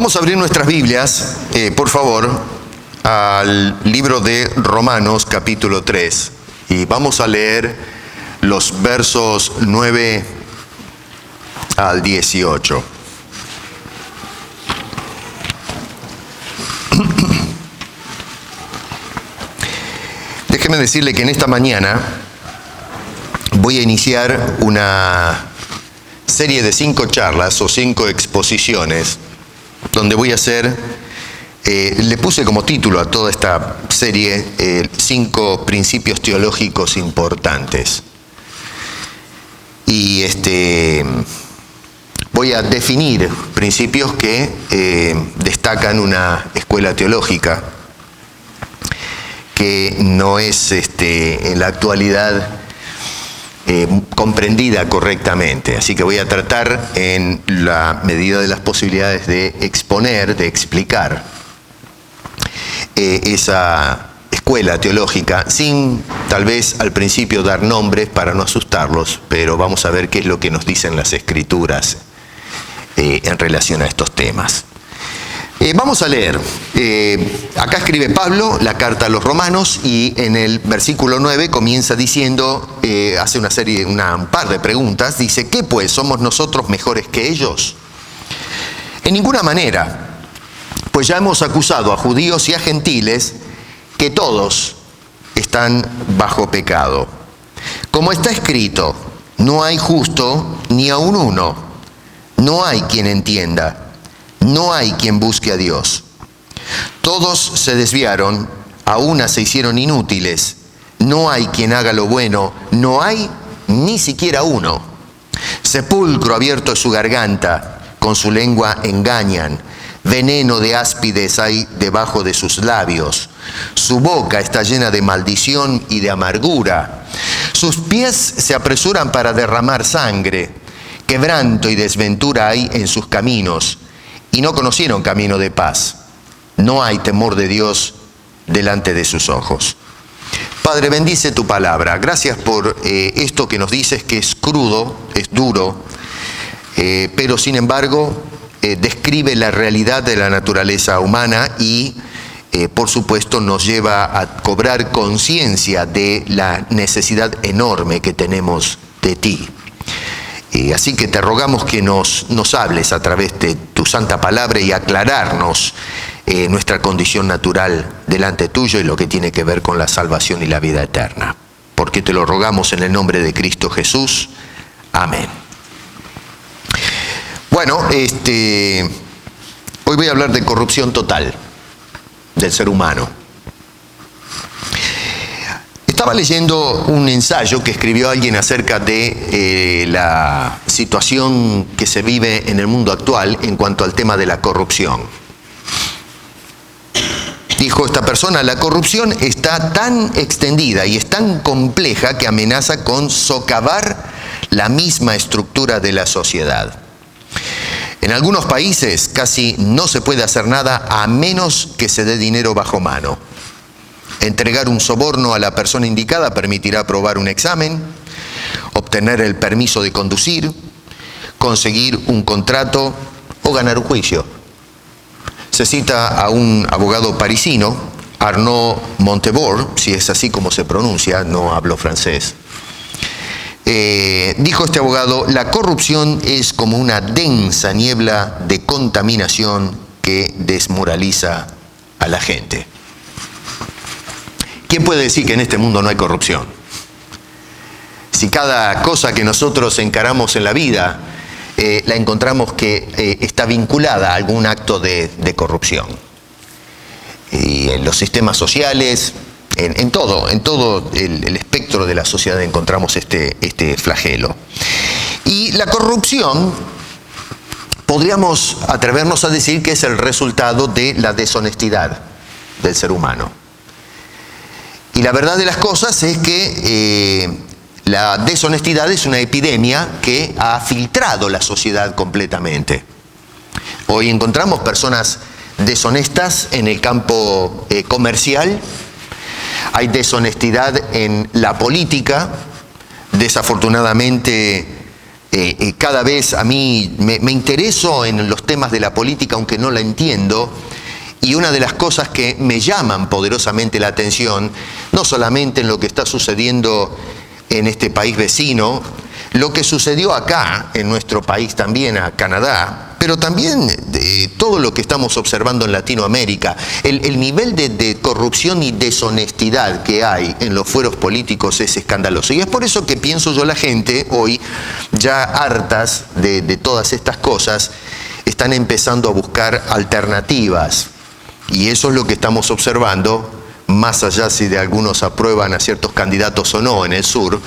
Vamos a abrir nuestras Biblias, por favor, al libro de Romanos, capítulo 3. Y vamos a leer los versos 9 al 18. Déjeme decirle que en esta mañana voy a iniciar una serie de 5 charlas o 5 exposiciones donde voy a hacer, le puse como título a toda esta serie 5 principios teológicos importantes. Y voy a definir principios que destacan una escuela teológica que no es en la actualidad comprendida correctamente. Así que voy a tratar en la medida de las posibilidades de exponer, de explicar esa escuela teológica sin tal vez al principio dar nombres para no asustarlos, pero vamos a ver qué es lo que nos dicen las Escrituras en relación a estos temas. Vamos a leer. Acá escribe Pablo la carta a los Romanos y en el versículo 9 comienza diciendo, hace un par de preguntas, dice: ¿qué pues? ¿Somos nosotros mejores que ellos? En ninguna manera, pues ya hemos acusado a judíos y a gentiles que todos están bajo pecado. Como está escrito, no hay justo ni aun uno, no hay quien entienda. No hay quien busque a Dios. Todos se desviaron, a una se hicieron inútiles. No hay quien haga lo bueno, no hay ni siquiera uno. Sepulcro abierto es su garganta, con su lengua engañan. Veneno de áspides hay debajo de sus labios. Su boca está llena de maldición y de amargura. Sus pies se apresuran para derramar sangre. Quebranto y desventura hay en sus caminos. Y no conocieron camino de paz. No hay temor de Dios delante de sus ojos. Padre, bendice tu palabra. Gracias por esto que nos dices, que es crudo, es duro, pero sin embargo describe la realidad de la naturaleza humana y por supuesto nos lleva a cobrar conciencia de la necesidad enorme que tenemos de ti. Así que te rogamos que nos hables a través de tu santa palabra y aclararnos nuestra condición natural delante tuyo y lo que tiene que ver con la salvación y la vida eterna. Porque te lo rogamos en el nombre de Cristo Jesús. Amén. Bueno, hoy voy a hablar de corrupción total del ser humano. Estaba leyendo un ensayo que escribió alguien acerca de la situación que se vive en el mundo actual en cuanto al tema de la corrupción. Dijo esta persona: la corrupción está tan extendida y es tan compleja que amenaza con socavar la misma estructura de la sociedad. En algunos países casi no se puede hacer nada a menos que se dé dinero bajo mano. Entregar un soborno a la persona indicada permitirá aprobar un examen, obtener el permiso de conducir, conseguir un contrato o ganar un juicio. Se cita a un abogado parisino, Arnaud Montebourg, si es así como se pronuncia, no hablo francés. Dijo este abogado: la corrupción es como una densa niebla de contaminación que desmoraliza a la gente. ¿Quién puede decir que en este mundo no hay corrupción? Si cada cosa que nosotros encaramos en la vida la encontramos que está vinculada a algún acto de corrupción. Y en los sistemas sociales, en todo el espectro de la sociedad encontramos este flagelo. Y la corrupción, podríamos atrevernos a decir que es el resultado de la deshonestidad del ser humano. Y la verdad de las cosas es que la deshonestidad es una epidemia que ha filtrado la sociedad completamente. Hoy encontramos personas deshonestas en el campo comercial, hay deshonestidad en la política, desafortunadamente Cada vez a mí me intereso en los temas de la política, aunque no la entiendo. Y una de las cosas que me llaman poderosamente la atención, no solamente en lo que está sucediendo en este país vecino, lo que sucedió acá, en nuestro país también, a Canadá, pero también todo lo que estamos observando en Latinoamérica, el nivel de corrupción y deshonestidad que hay en los fueros políticos es escandaloso. Y es por eso que pienso yo, la gente hoy, ya hartas de todas estas cosas, están empezando a buscar alternativas. Y eso es lo que estamos observando, más allá si de algunos aprueban a ciertos candidatos o no en el sur,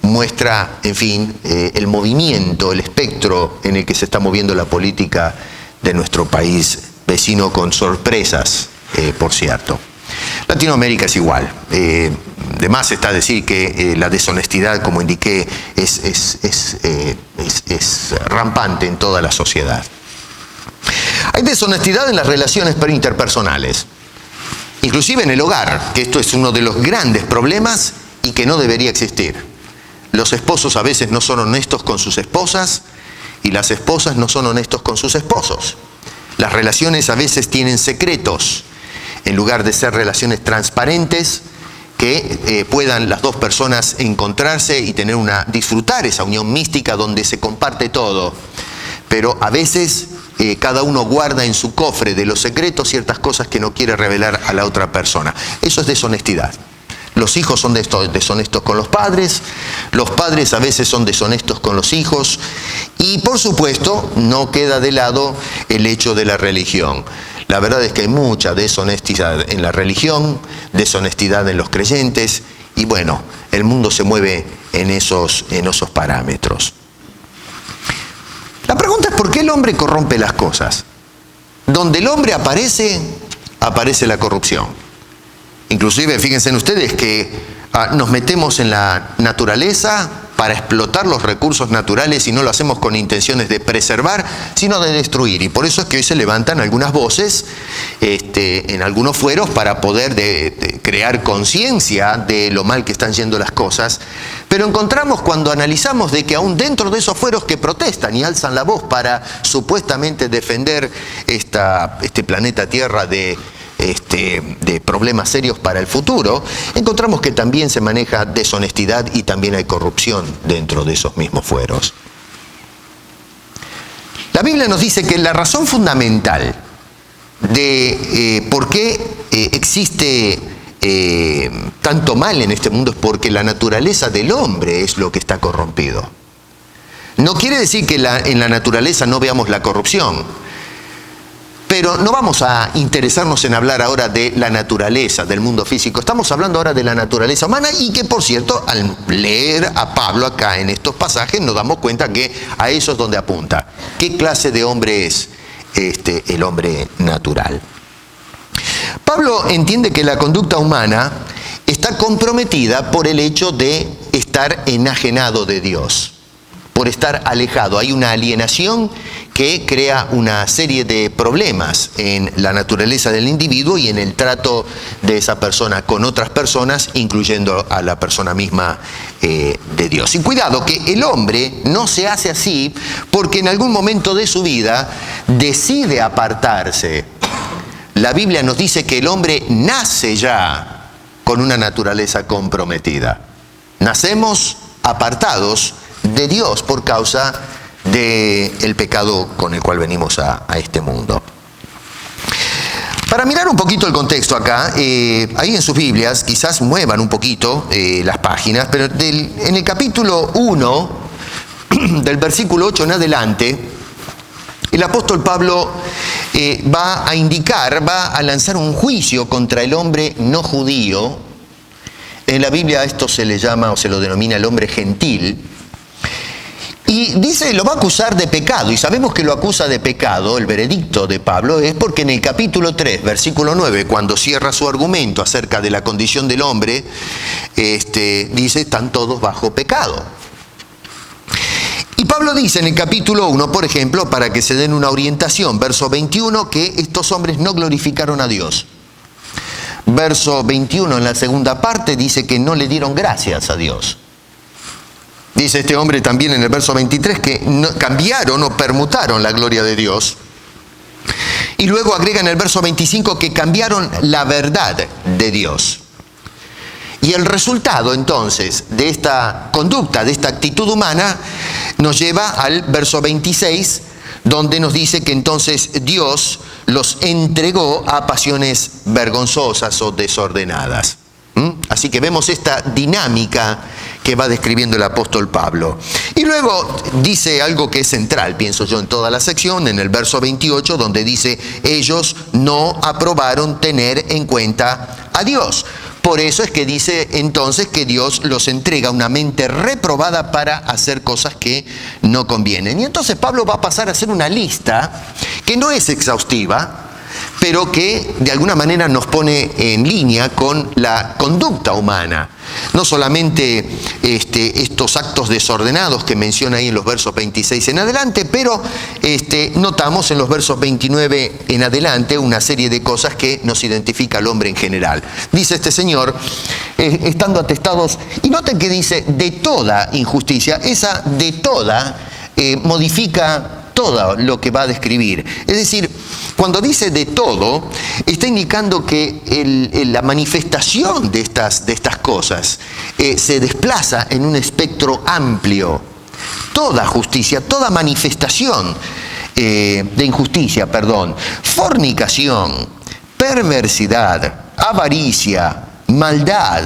muestra, en fin, el movimiento, el espectro en el que se está moviendo la política de nuestro país vecino, con sorpresas, por cierto. Latinoamérica es igual. De más está decir que la deshonestidad, como indiqué, es rampante en toda la sociedad. Hay deshonestidad en las relaciones interpersonales, inclusive en el hogar, que esto es uno de los grandes problemas y que no debería existir. Los esposos a veces no son honestos con sus esposas y las esposas no son honestos con sus esposos. Las relaciones a veces tienen secretos, en lugar de ser relaciones transparentes, que puedan las dos personas encontrarse y disfrutar esa unión mística donde se comparte todo. Pero a veces cada uno guarda en su cofre de los secretos ciertas cosas que no quiere revelar a la otra persona. Eso es deshonestidad. Los hijos son deshonestos con los padres a veces son deshonestos con los hijos, y por supuesto no queda de lado el hecho de la religión. La verdad es que hay mucha deshonestidad en la religión, deshonestidad en los creyentes, y bueno, el mundo se mueve en esos parámetros. La pregunta es: ¿por qué el hombre corrompe las cosas? Donde el hombre aparece la corrupción. Inclusive, fíjense ustedes que nos metemos en la naturaleza para explotar los recursos naturales, y no lo hacemos con intenciones de preservar, sino de destruir. Y por eso es que hoy se levantan algunas voces en algunos fueros para poder crear conciencia de lo mal que están yendo las cosas. Pero encontramos, cuando analizamos, de que aún dentro de esos fueros que protestan y alzan la voz para supuestamente defender este planeta Tierra de problemas serios para el futuro, encontramos que también se maneja deshonestidad y también hay corrupción dentro de esos mismos fueros. La Biblia nos dice que la razón fundamental de por qué existe tanto mal en este mundo es porque la naturaleza del hombre es lo que está corrompido. No quiere decir que en la naturaleza no veamos la corrupción. Pero no vamos a interesarnos en hablar ahora de la naturaleza, del mundo físico. Estamos hablando ahora de la naturaleza humana, y que, por cierto, al leer a Pablo acá en estos pasajes nos damos cuenta que a eso es donde apunta. ¿Qué clase de hombre es el hombre natural? Pablo entiende que la conducta humana está comprometida por el hecho de estar enajenado de Dios, por estar alejado. Hay una alienación que crea una serie de problemas en la naturaleza del individuo y en el trato de esa persona con otras personas, incluyendo a la persona misma de Dios. Y cuidado, que el hombre no se hace así porque en algún momento de su vida decide apartarse. La Biblia nos dice que el hombre nace ya con una naturaleza comprometida. Nacemos apartados de Dios por causa del pecado con el cual venimos a este mundo. Para mirar un poquito el contexto acá, ahí en sus Biblias, quizás muevan un poquito las páginas, pero en el capítulo 1, del versículo 8 en adelante, el apóstol Pablo va a lanzar un juicio contra el hombre no judío. En la Biblia esto se le llama o se lo denomina el hombre gentil. Y dice, lo va a acusar de pecado, y sabemos que lo acusa de pecado. El veredicto de Pablo es porque en el capítulo 3, versículo 9, cuando cierra su argumento acerca de la condición del hombre, dice, están todos bajo pecado. Y Pablo dice en el capítulo 1, por ejemplo, para que se den una orientación, verso 21, que estos hombres no glorificaron a Dios. Verso 21, en la segunda parte, dice que no le dieron gracias a Dios. Dice este hombre también en el verso 23 que cambiaron o permutaron la gloria de Dios. Y luego agrega en el verso 25 que cambiaron la verdad de Dios. Y el resultado entonces de esta conducta, de esta actitud humana, nos lleva al verso 26, donde nos dice que entonces Dios los entregó a pasiones vergonzosas o desordenadas. Así que vemos esta dinámica que va describiendo el apóstol Pablo. Y luego dice algo que es central, pienso yo, en toda la sección, en el verso 28, donde dice, ellos no aprobaron tener en cuenta a Dios. Por eso es que dice entonces que Dios los entrega una mente reprobada para hacer cosas que no convienen. Y entonces Pablo va a pasar a hacer una lista que no es exhaustiva, pero que de alguna manera nos pone en línea con la conducta humana. No solamente estos actos desordenados que menciona ahí en los versos 26 en adelante, pero notamos en los versos 29 en adelante una serie de cosas que nos identifica al hombre en general. Dice este señor, estando atestados, y noten que dice de toda injusticia, esa de toda modifica todo lo que va a describir. Es decir, cuando dice de todo, está indicando que la manifestación de estas cosas se desplaza en un espectro amplio. Toda justicia, toda manifestación de injusticia, fornicación, perversidad, avaricia, maldad,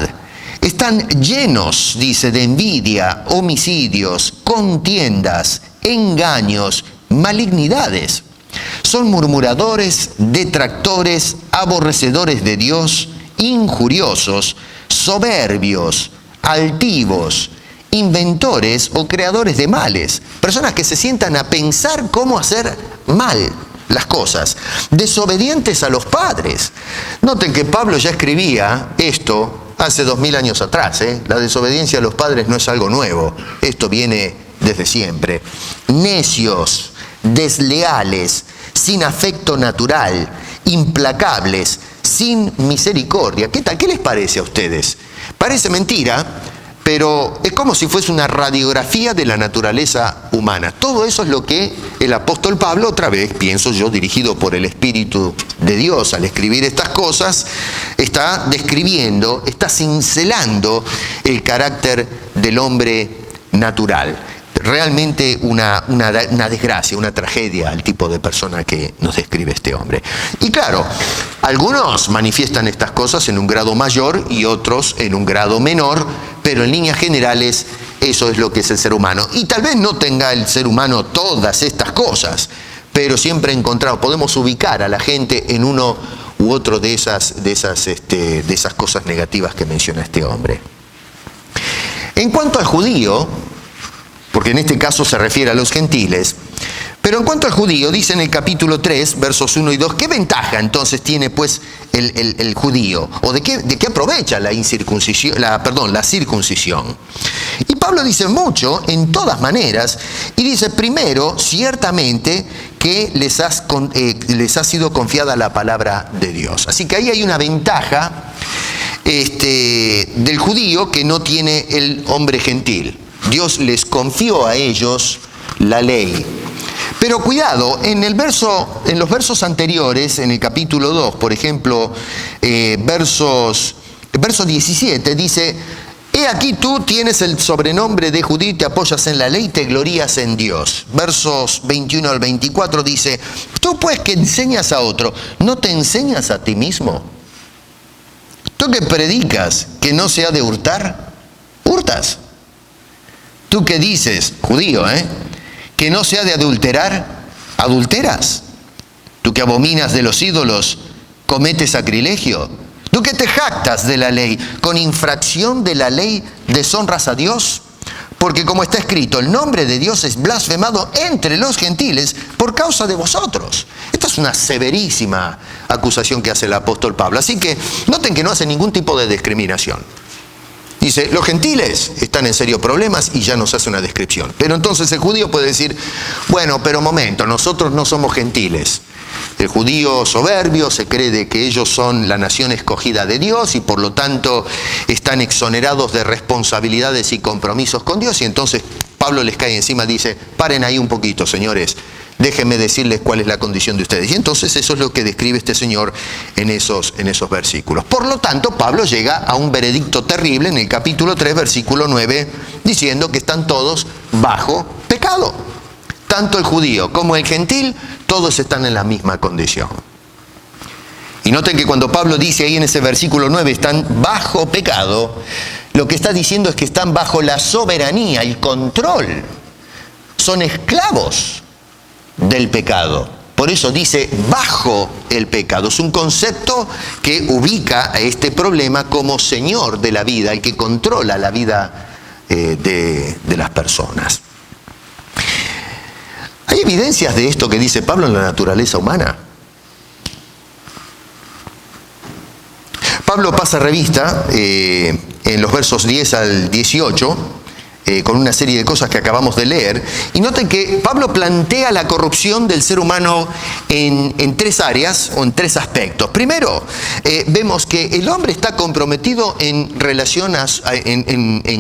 están llenos, dice, de envidia, homicidios, contiendas, engaños, malignidades. Son murmuradores, detractores, aborrecedores de Dios, injuriosos, soberbios, altivos, inventores o creadores de males. Personas que se sientan a pensar cómo hacer mal las cosas. Desobedientes a los padres. Noten que Pablo ya escribía esto hace 2000 años atrás. La desobediencia a los padres no es algo nuevo. Esto viene desde siempre. Necios, desleales, sin afecto natural, implacables, sin misericordia. ¿Qué tal? ¿Qué les parece a ustedes? Parece mentira, pero es como si fuese una radiografía de la naturaleza humana. Todo eso es lo que el apóstol Pablo, otra vez, pienso yo, dirigido por el Espíritu de Dios al escribir estas cosas, está describiendo, está cincelando el carácter del hombre natural. Realmente una desgracia, una tragedia al tipo de persona que nos describe este hombre. Y claro, algunos manifiestan estas cosas en un grado mayor y otros en un grado menor, pero en líneas generales eso es lo que es el ser humano. Y tal vez no tenga el ser humano todas estas cosas, pero siempre podemos ubicar a la gente en uno u otro de esas cosas negativas que menciona este hombre. En cuanto al judío, porque en este caso se refiere a los gentiles, pero en cuanto al judío, dice en el capítulo 3, versos 1 y 2, ¿qué ventaja entonces tiene pues el judío? ¿O de qué aprovecha la circuncisión? Y Pablo dice mucho, en todas maneras, y dice primero, ciertamente, que les ha sido confiada la palabra de Dios. Así que ahí hay una ventaja del judío que no tiene el hombre gentil. Dios les confió a ellos la ley. Pero cuidado, en los versos anteriores, en el capítulo 2, por ejemplo, verso 17, dice, he aquí tú tienes el sobrenombre de judío y te apoyas en la ley y te glorías en Dios. Versos 21 al 24 dice, tú pues que enseñas a otro, ¿no te enseñas a ti mismo? Tú que predicas que no se ha de hurtar, hurtas. Tú que dices, judío, que no se ha de adulterar, adulteras. Tú que abominas de los ídolos, cometes sacrilegio. Tú que te jactas de la ley, con infracción de la ley deshonras a Dios. Porque como está escrito, el nombre de Dios es blasfemado entre los gentiles por causa de vosotros. Esta es una severísima acusación que hace el apóstol Pablo. Así que noten que no hace ningún tipo de discriminación. Dice, los gentiles están en serios problemas y ya nos hace una descripción. Pero entonces el judío puede decir, bueno, pero momento, nosotros no somos gentiles. El judío soberbio se cree de que ellos son la nación escogida de Dios y por lo tanto están exonerados de responsabilidades y compromisos con Dios, y entonces Pablo les cae encima y dice: paren ahí un poquito, señores, déjenme decirles cuál es la condición de ustedes. Y entonces eso es lo que describe este señor en esos versículos. Por lo tanto, Pablo llega a un veredicto terrible en el capítulo 3, versículo 9, diciendo que están todos bajo pecado. Tanto el judío como el gentil, todos están en la misma condición. Y noten que cuando Pablo dice ahí en ese versículo 9, están bajo pecado, lo que está diciendo es que están bajo la soberanía, el control. Son esclavos del pecado. Por eso dice bajo el pecado. Es un concepto que ubica a este problema como señor de la vida, el que controla la vida de las personas. ¿Hay evidencias de esto que dice Pablo en la naturaleza humana? Pablo pasa revista en los versos 10 al 18 con una serie de cosas que acabamos de leer, y noten que Pablo plantea la corrupción del ser humano en tres áreas o en tres aspectos. Primero, vemos que el hombre está comprometido en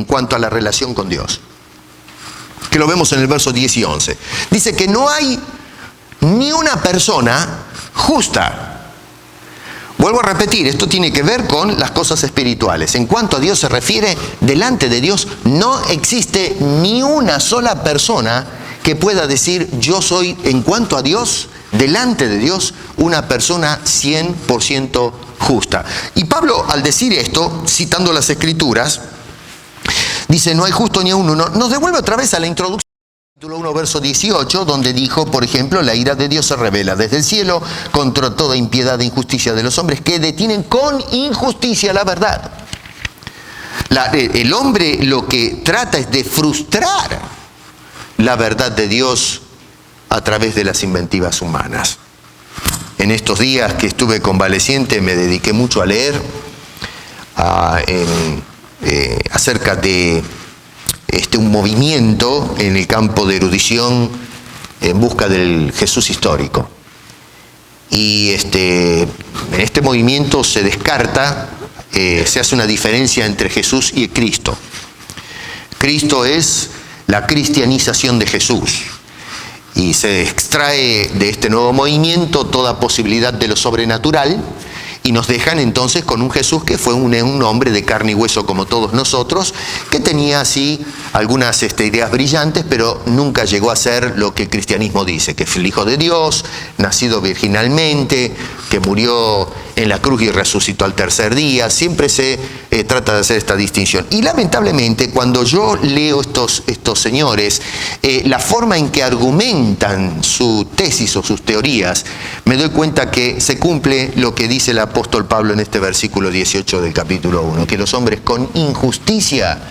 cuanto a la relación con Dios, que lo vemos en el verso 10 y 11. Dice que no hay ni una persona justa. Vuelvo a repetir, esto tiene que ver con las cosas espirituales. En cuanto a Dios se refiere, delante de Dios no existe ni una sola persona que pueda decir: yo soy, en cuanto a Dios, delante de Dios, una persona 100% justa. Y Pablo, al decir esto, citando las Escrituras, dice: no hay justo ni a uno. Nos devuelve otra vez a la introducción. Capítulo 1, verso 18, donde dijo, por ejemplo: la ira de Dios se revela desde el cielo contra toda impiedad e injusticia de los hombres que detienen con injusticia la verdad. El hombre lo que trata es de frustrar la verdad de Dios a través de las inventivas humanas. En estos días que estuve convaleciente me dediqué mucho a leer acerca de un movimiento en el campo de erudición en busca del Jesús histórico. Y en este movimiento se descarta, se hace una diferencia entre Jesús y Cristo. Cristo es la cristianización de Jesús. Y se extrae de este nuevo movimiento toda posibilidad de lo sobrenatural, y nos dejan entonces con un Jesús que fue un hombre de carne y hueso como todos nosotros, que tenía así algunas ideas brillantes, pero nunca llegó a ser lo que el cristianismo dice, que fue el Hijo de Dios, nacido virginalmente, que murió en la cruz y resucitó al tercer día. Siempre se trata de hacer esta distinción. Y lamentablemente, cuando yo leo estos señores, la forma en que argumentan su tesis o sus teorías, me doy cuenta que se cumple lo que dice el apóstol Pablo en este versículo 18 del capítulo 1, que los hombres con injusticia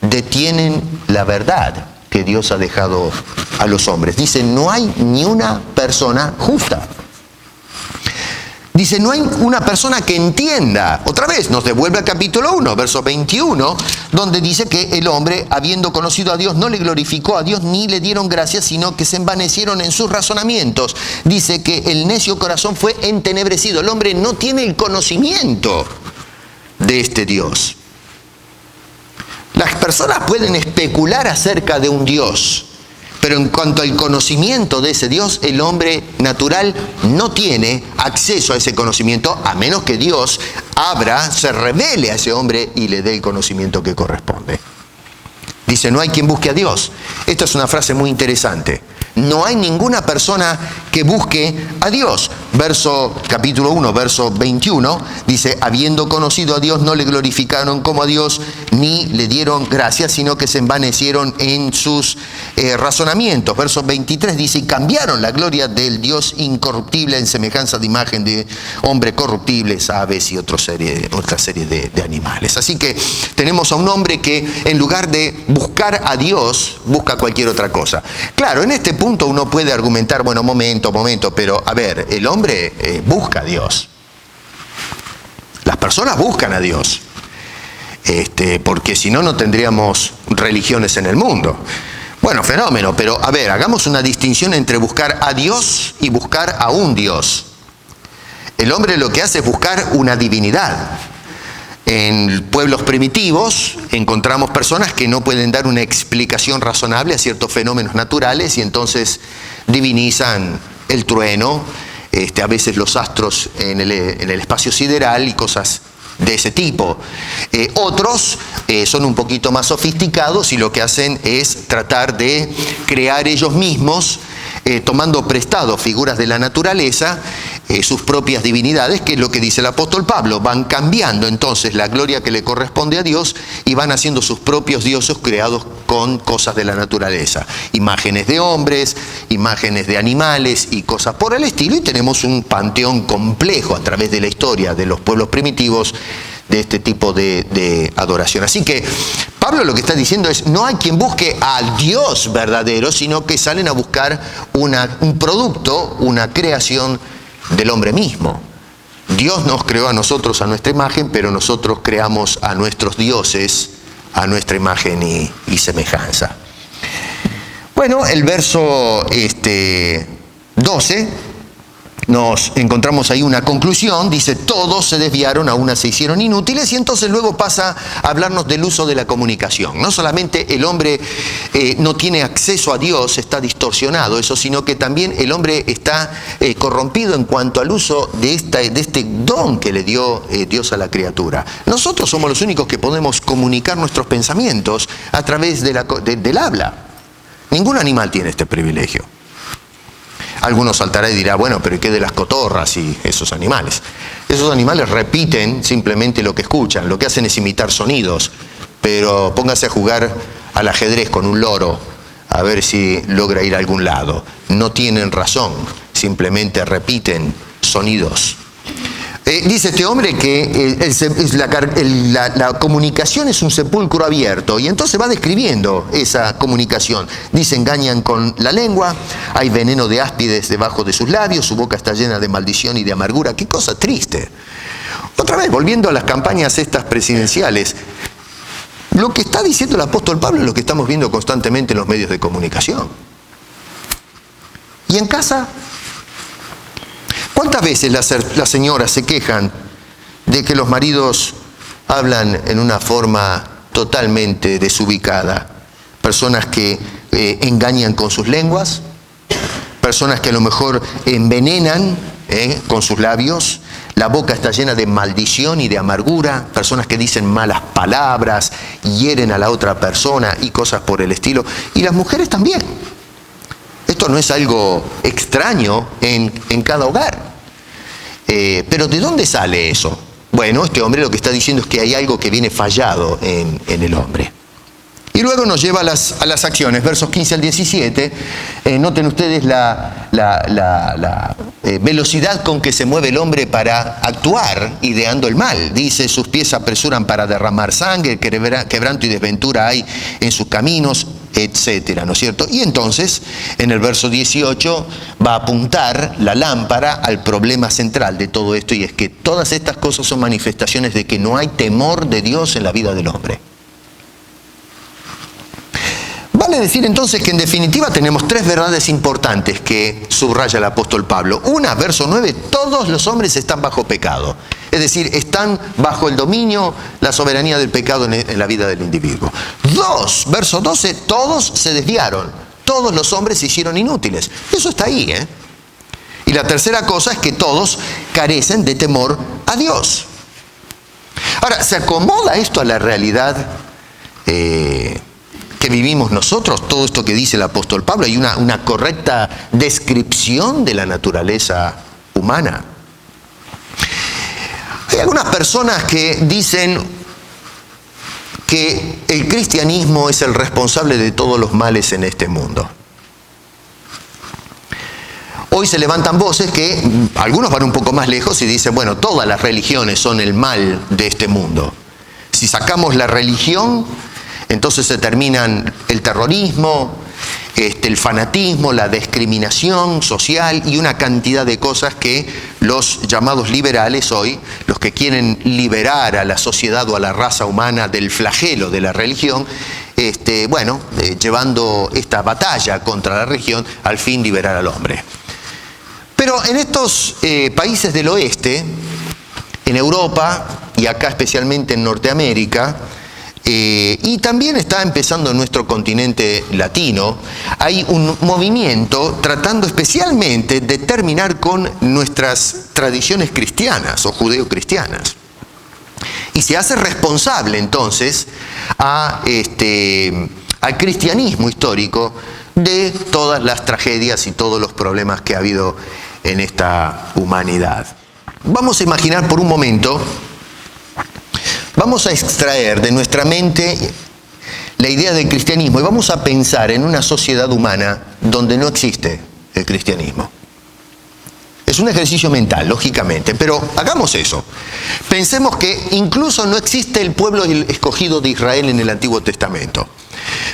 detienen la verdad que Dios ha dejado a los hombres. Dice: no hay ni una persona justa. Dice: no hay una persona que entienda. Otra vez nos devuelve al capítulo 1, verso 21, donde dice que el hombre, habiendo conocido a Dios, no le glorificó a Dios ni le dieron gracias, sino que se envanecieron en sus razonamientos. Dice que el necio corazón fue entenebrecido. El hombre no tiene el conocimiento de este Dios. Las personas pueden especular acerca de un Dios, pero en cuanto al conocimiento de ese Dios, el hombre natural no tiene acceso a ese conocimiento, a menos que Dios se revele a ese hombre y le dé el conocimiento que corresponde. Dice: no hay quien busque a Dios. Esta es una frase muy interesante. No hay ninguna persona que busque a Dios. Capítulo 1, verso 21, dice: habiendo conocido a Dios, no le glorificaron como a Dios, ni le dieron gracias, sino que se envanecieron en sus razonamientos. Verso 23 dice: y cambiaron la gloria del Dios incorruptible en semejanza de imagen de hombre corruptibles, aves y otra serie de animales. Así que tenemos a un hombre que, en lugar de buscar a Dios, busca cualquier otra cosa. Claro, en este punto uno puede argumentar: bueno, momento, pero a ver, el hombre busca a Dios. Las personas buscan a Dios. Porque si no, no tendríamos religiones en el mundo. Bueno, fenómeno, pero a ver, hagamos una distinción entre buscar a Dios y buscar a un Dios. El hombre lo que hace es buscar una divinidad. En pueblos primitivos encontramos personas que no pueden dar una explicación razonable a ciertos fenómenos naturales y entonces divinizan el trueno, a veces los astros en el espacio sideral y cosas de ese tipo. Otros son un poquito más sofisticados y lo que hacen es tratar de crear ellos mismos, tomando prestado figuras de la naturaleza, sus propias divinidades, que es lo que dice el apóstol Pablo. Van cambiando entonces la gloria que le corresponde a Dios y van haciendo sus propios dioses creados con cosas de la naturaleza. Imágenes de hombres, imágenes de animales y cosas por el estilo, y tenemos un panteón complejo a través de la historia de los pueblos primitivos de este tipo de adoración. Así que Pablo lo que está diciendo es, no hay quien busque al Dios verdadero, sino que salen a buscar un producto, una creación del hombre mismo. Dios nos creó a nosotros a nuestra imagen, pero nosotros creamos a nuestros dioses a nuestra imagen y semejanza. Bueno, el verso 12, nos encontramos ahí una conclusión, dice, todos se desviaron, a una se hicieron inútiles, y entonces luego pasa a hablarnos del uso de la comunicación. No solamente el hombre no tiene acceso a Dios, está distorsionado eso, sino que también el hombre está corrompido en cuanto al uso de este don que le dio Dios a la criatura. Nosotros somos los únicos que podemos comunicar nuestros pensamientos a través del habla. Ningún animal tiene este privilegio. Algunos saltará y dirá, bueno, pero ¿qué de las cotorras y esos animales? Esos animales repiten simplemente lo que escuchan, lo que hacen es imitar sonidos, pero póngase a jugar al ajedrez con un loro, a ver si logra ir a algún lado. No tienen razón, simplemente repiten sonidos. Dice este hombre que la comunicación es un sepulcro abierto, y entonces va describiendo esa comunicación. Dice, engañan con la lengua, hay veneno de áspides debajo de sus labios, su boca está llena de maldición y de amargura. ¡Qué cosa triste! Otra vez, volviendo a las campañas estas presidenciales, lo que está diciendo el apóstol Pablo es lo que estamos viendo constantemente en los medios de comunicación. ¿Y en casa? ¿Cuántas veces las señoras se quejan de que los maridos hablan en una forma totalmente desubicada? Personas que engañan con sus lenguas, personas que a lo mejor envenenan con sus labios, la boca está llena de maldición y de amargura, personas que dicen malas palabras, hieren a la otra persona y cosas por el estilo. Y las mujeres también. Esto no es algo extraño en cada hogar. Pero ¿de dónde sale eso? Bueno, este hombre lo que está diciendo es que hay algo que viene fallado en el hombre. Y luego nos lleva a las acciones, versos 15 al 17. Noten ustedes la velocidad con que se mueve el hombre para actuar ideando el mal. Dice, sus pies se apresuran para derramar sangre, quebranto y desventura hay en sus caminos, etcétera, ¿no es cierto? Y entonces, en el verso 18, va a apuntar la lámpara al problema central de todo esto, y es que todas estas cosas son manifestaciones de que no hay temor de Dios en la vida del hombre. Vale decir entonces que en definitiva tenemos tres verdades importantes que subraya el apóstol Pablo. Una, verso 9, todos los hombres están bajo pecado. Es decir, están bajo el dominio, la soberanía del pecado en la vida del individuo. Dos, verso 12, todos se desviaron. Todos los hombres se hicieron inútiles. Eso está ahí, ¿eh? Y la tercera cosa es que todos carecen de temor a Dios. Ahora, ¿se acomoda esto a la realidad que vivimos nosotros? Todo esto que dice el apóstol Pablo, ¿hay una correcta descripción de la naturaleza humana? Hay algunas personas que dicen que el cristianismo es el responsable de todos los males en este mundo. Hoy se levantan voces que algunos van un poco más lejos y dicen, bueno, todas las religiones son el mal de este mundo. Si sacamos la religión, entonces se terminan el terrorismo, el fanatismo, la discriminación social y una cantidad de cosas que los llamados liberales hoy, los que quieren liberar a la sociedad o a la raza humana del flagelo de la religión, llevando esta batalla contra la religión, al fin liberar al hombre. Pero en estos países del oeste, en Europa y acá especialmente en Norteamérica, y también está empezando en nuestro continente latino, hay un movimiento tratando especialmente de terminar con nuestras tradiciones cristianas o judeocristianas. Y se hace responsable entonces al cristianismo histórico de todas las tragedias y todos los problemas que ha habido en esta humanidad. Vamos a imaginar por un momento, vamos a extraer de nuestra mente la idea del cristianismo y vamos a pensar en una sociedad humana donde no existe el cristianismo. Es un ejercicio mental, lógicamente, pero hagamos eso. Pensemos que incluso no existe el pueblo escogido de Israel en el Antiguo Testamento.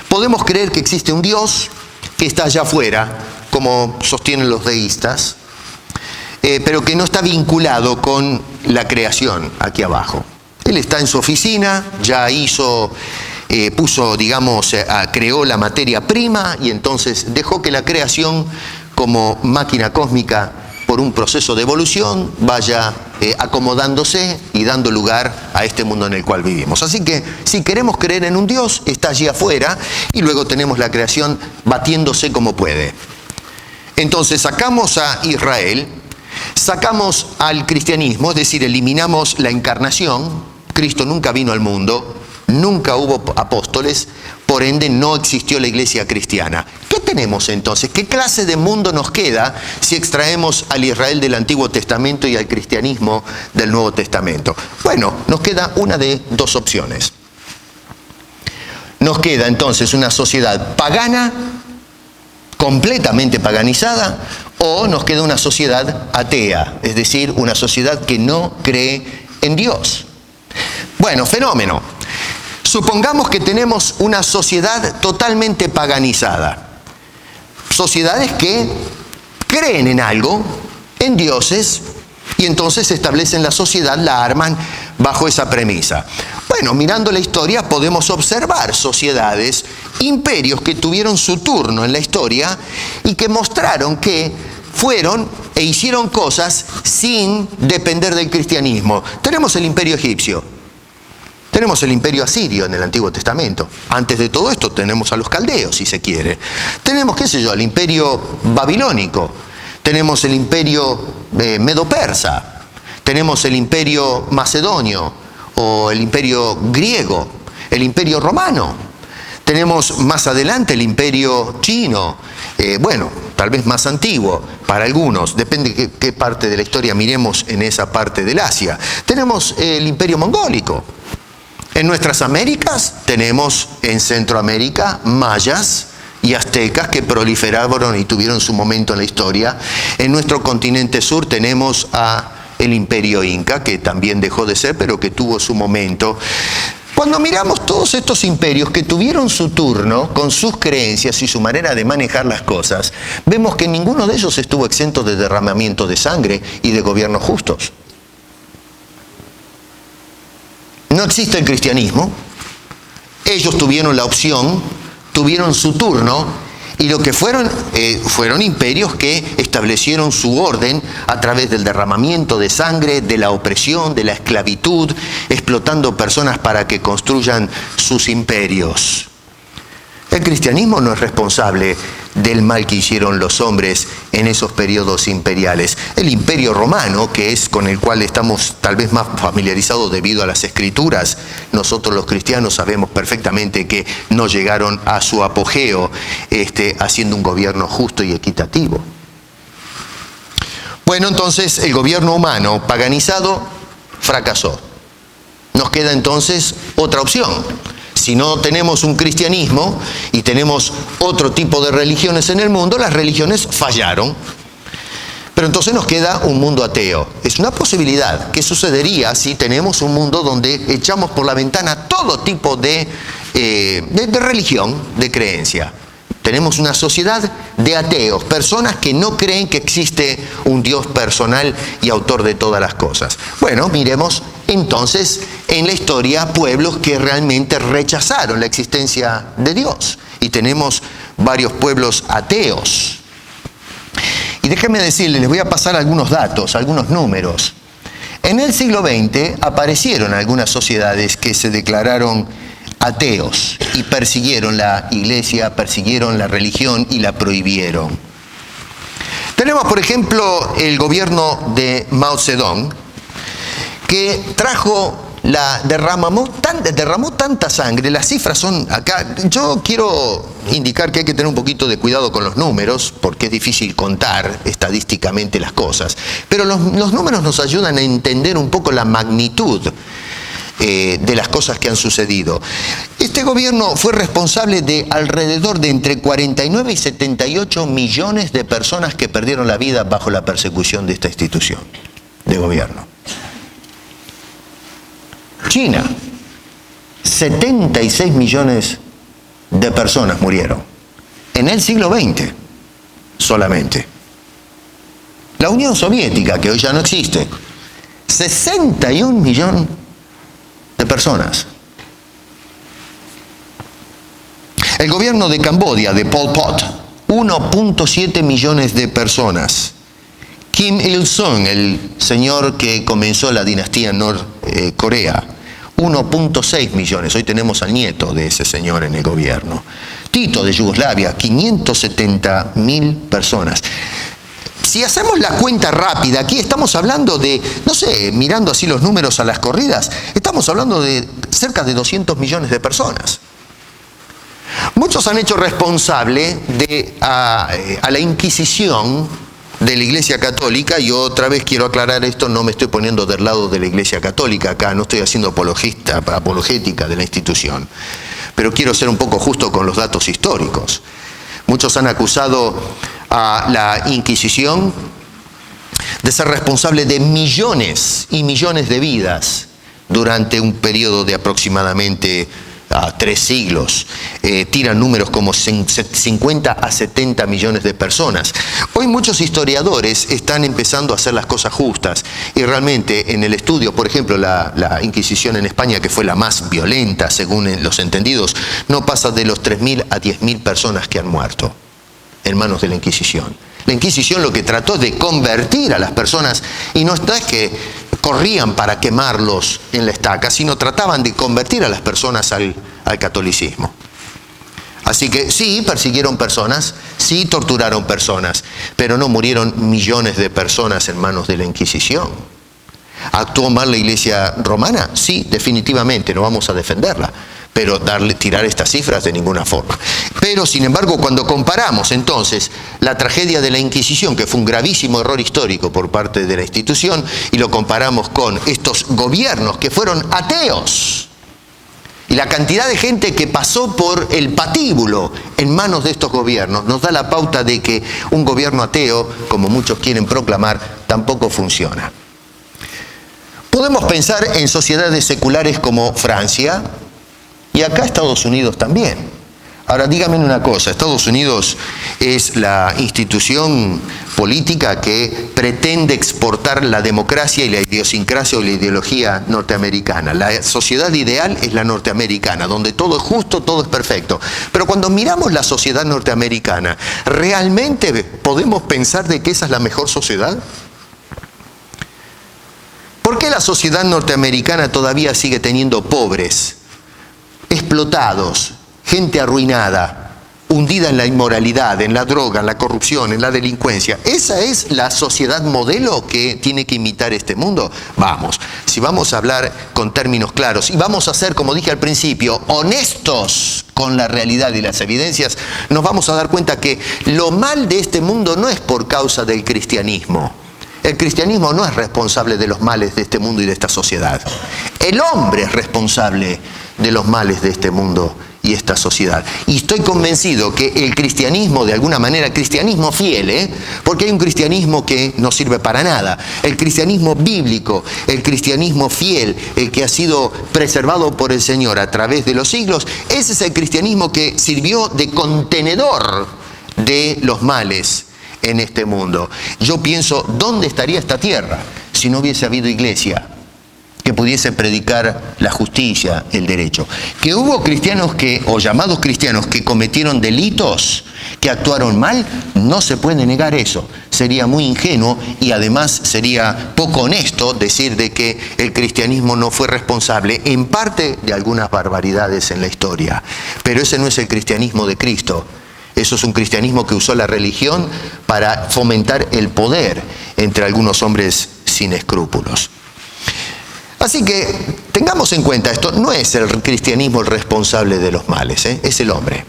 Podemos creer que existe un Dios que está allá afuera, como sostienen los deístas, pero que no está vinculado con la creación aquí abajo. Él está en su oficina, ya creó la materia prima y entonces dejó que la creación como máquina cósmica por un proceso de evolución vaya acomodándose y dando lugar a este mundo en el cual vivimos. Así que si queremos creer en un Dios, está allí afuera y luego tenemos la creación batiéndose como puede. Entonces sacamos a Israel, sacamos al cristianismo, es decir, eliminamos la encarnación. Cristo nunca vino al mundo, nunca hubo apóstoles, por ende no existió la iglesia cristiana. ¿Qué tenemos entonces? ¿Qué clase de mundo nos queda si extraemos al Israel del Antiguo Testamento y al cristianismo del Nuevo Testamento? Bueno, nos queda una de dos opciones. Nos queda entonces una sociedad pagana, completamente paganizada, o nos queda una sociedad atea, es decir, una sociedad que no cree en Dios. Bueno, fenómeno. Supongamos que tenemos una sociedad totalmente paganizada. Sociedades que creen en algo, en dioses, y entonces establecen la sociedad, la arman bajo esa premisa. Bueno, mirando la historia podemos observar sociedades, imperios que tuvieron su turno en la historia y que mostraron que fueron e hicieron cosas sin depender del cristianismo. Tenemos el imperio egipcio. Tenemos el imperio asirio en el Antiguo Testamento. Antes de todo esto tenemos a los caldeos, si se quiere. Tenemos, el imperio babilónico. Tenemos el imperio medo-persa. Tenemos el imperio macedonio o el imperio griego. El imperio romano. Tenemos más adelante el imperio chino. Tal vez más antiguo para algunos. Depende de qué parte de la historia miremos en esa parte del Asia. Tenemos el imperio mongólico. En nuestras Américas tenemos en Centroamérica mayas y aztecas que proliferaron y tuvieron su momento en la historia. En nuestro continente sur tenemos el imperio inca, que también dejó de ser, pero que tuvo su momento. Cuando miramos todos estos imperios que tuvieron su turno con sus creencias y su manera de manejar las cosas, vemos que ninguno de ellos estuvo exento de derramamiento de sangre y de gobiernos justos. No existe el cristianismo, ellos tuvieron la opción, tuvieron su turno, y lo que fueron imperios que establecieron su orden a través del derramamiento de sangre, de la opresión, de la esclavitud, explotando personas para que construyan sus imperios. El cristianismo no es responsable del mal que hicieron los hombres en esos periodos imperiales. El imperio romano, que es con el cual estamos tal vez más familiarizados debido a las escrituras, nosotros los cristianos sabemos perfectamente que no llegaron a su apogeo haciendo un gobierno justo y equitativo. Bueno, entonces el gobierno humano paganizado fracasó. Nos queda entonces otra opción. Si no tenemos un cristianismo y tenemos otro tipo de religiones en el mundo, las religiones fallaron. Pero entonces nos queda un mundo ateo. Es una posibilidad. ¿Qué sucedería si tenemos un mundo donde echamos por la ventana todo tipo de religión, de creencia? Tenemos una sociedad de ateos, personas que no creen que existe un Dios personal y autor de todas las cosas. Bueno, miremos entonces en la historia pueblos que realmente rechazaron la existencia de Dios. Y tenemos varios pueblos ateos. Y déjenme decirles, les voy a pasar algunos datos, algunos números. En el siglo XX aparecieron algunas sociedades que se declararon ateos y persiguieron la iglesia, persiguieron la religión y la prohibieron. Tenemos, por ejemplo, el gobierno de Mao Zedong, que derramó tanta sangre. Las cifras son acá. Yo quiero indicar que hay que tener un poquito de cuidado con los números, porque es difícil contar estadísticamente las cosas. Pero los números nos ayudan a entender un poco la magnitud de las cosas que han sucedido. Este gobierno fue responsable de alrededor de entre 49 y 78 millones de personas que perdieron la vida bajo la persecución de esta institución de gobierno. China, 76 millones de personas murieron en el siglo XX solamente. La Unión Soviética, que hoy ya no existe, 61 millones de personas. El gobierno de Camboya, de Pol Pot, 1.7 millones de personas. Kim Il-sung, el señor que comenzó la dinastía Norcorea, 1.6 millones. Hoy tenemos al nieto de ese señor en el gobierno. Tito de Yugoslavia, 570.000 personas. Si hacemos la cuenta rápida, aquí estamos hablando de, no sé, mirando así los números a las corridas, estamos hablando de cerca de 200 millones de personas. Muchos han hecho responsable a la Inquisición de la Iglesia Católica, y otra vez quiero aclarar esto, no me estoy poniendo del lado de la Iglesia Católica acá, no estoy haciendo apologética de la institución, pero quiero ser un poco justo con los datos históricos. Muchos han acusado a la Inquisición de ser responsable de millones y millones de vidas durante un periodo de aproximadamente 3 siglos. Tiran números como 50 a 70 millones de personas. Hoy muchos historiadores están empezando a hacer las cosas justas, y realmente en el estudio, por ejemplo, la Inquisición en España, que fue la más violenta según los entendidos, no pasa de los 3.000 a 10.000 personas que han muerto en manos de la Inquisición. La Inquisición lo que trató de convertir a las personas, y no es que corrían para quemarlos en la estaca, sino trataban de convertir a las personas al catolicismo. Así que sí, persiguieron personas, sí torturaron personas, pero no murieron millones de personas en manos de la Inquisición. ¿Actuó mal la Iglesia romana? Sí, definitivamente, no vamos a defenderla, pero tirar estas cifras de ninguna forma. Pero, sin embargo, cuando comparamos entonces la tragedia de la Inquisición, que fue un gravísimo error histórico por parte de la institución, y lo comparamos con estos gobiernos que fueron ateos, y la cantidad de gente que pasó por el patíbulo en manos de estos gobiernos, nos da la pauta de que un gobierno ateo, como muchos quieren proclamar, tampoco funciona. Podemos pensar en sociedades seculares como Francia, y acá Estados Unidos también. Ahora dígame una cosa, Estados Unidos es la institución política que pretende exportar la democracia y la idiosincrasia o la ideología norteamericana. La sociedad ideal es la norteamericana, donde todo es justo, todo es perfecto. Pero cuando miramos la sociedad norteamericana, ¿realmente podemos pensar de que esa es la mejor sociedad? ¿Por qué la sociedad norteamericana todavía sigue teniendo pobres, explotados, gente arruinada, hundida en la inmoralidad, en la droga, en la corrupción, en la delincuencia? ¿Esa es la sociedad modelo que tiene que imitar este mundo? Vamos, si vamos a hablar con términos claros y vamos a ser, como dije al principio, honestos con la realidad y las evidencias, nos vamos a dar cuenta que lo mal de este mundo no es por causa del cristianismo. El cristianismo no es responsable de los males de este mundo y de esta sociedad. El hombre es responsable de los males de este mundo y esta sociedad. Y estoy convencido que el cristianismo, de alguna manera, cristianismo fiel, porque hay un cristianismo que no sirve para nada. El cristianismo bíblico, el cristianismo fiel, el que ha sido preservado por el Señor a través de los siglos, ese es el cristianismo que sirvió de contenedor de los males en este mundo. Yo pienso, ¿dónde estaría esta tierra si no hubiese habido iglesia que pudiese predicar la justicia, el derecho. Que hubo cristianos o llamados cristianos que cometieron delitos, que actuaron mal, no se puede negar eso. Sería muy ingenuo y además sería poco honesto decir de que el cristianismo no fue responsable en parte de algunas barbaridades en la historia. Pero ese no es el cristianismo de Cristo. Eso es un cristianismo que usó la religión para fomentar el poder entre algunos hombres sin escrúpulos. Así que tengamos en cuenta esto, no es el cristianismo el responsable de los males, es el hombre.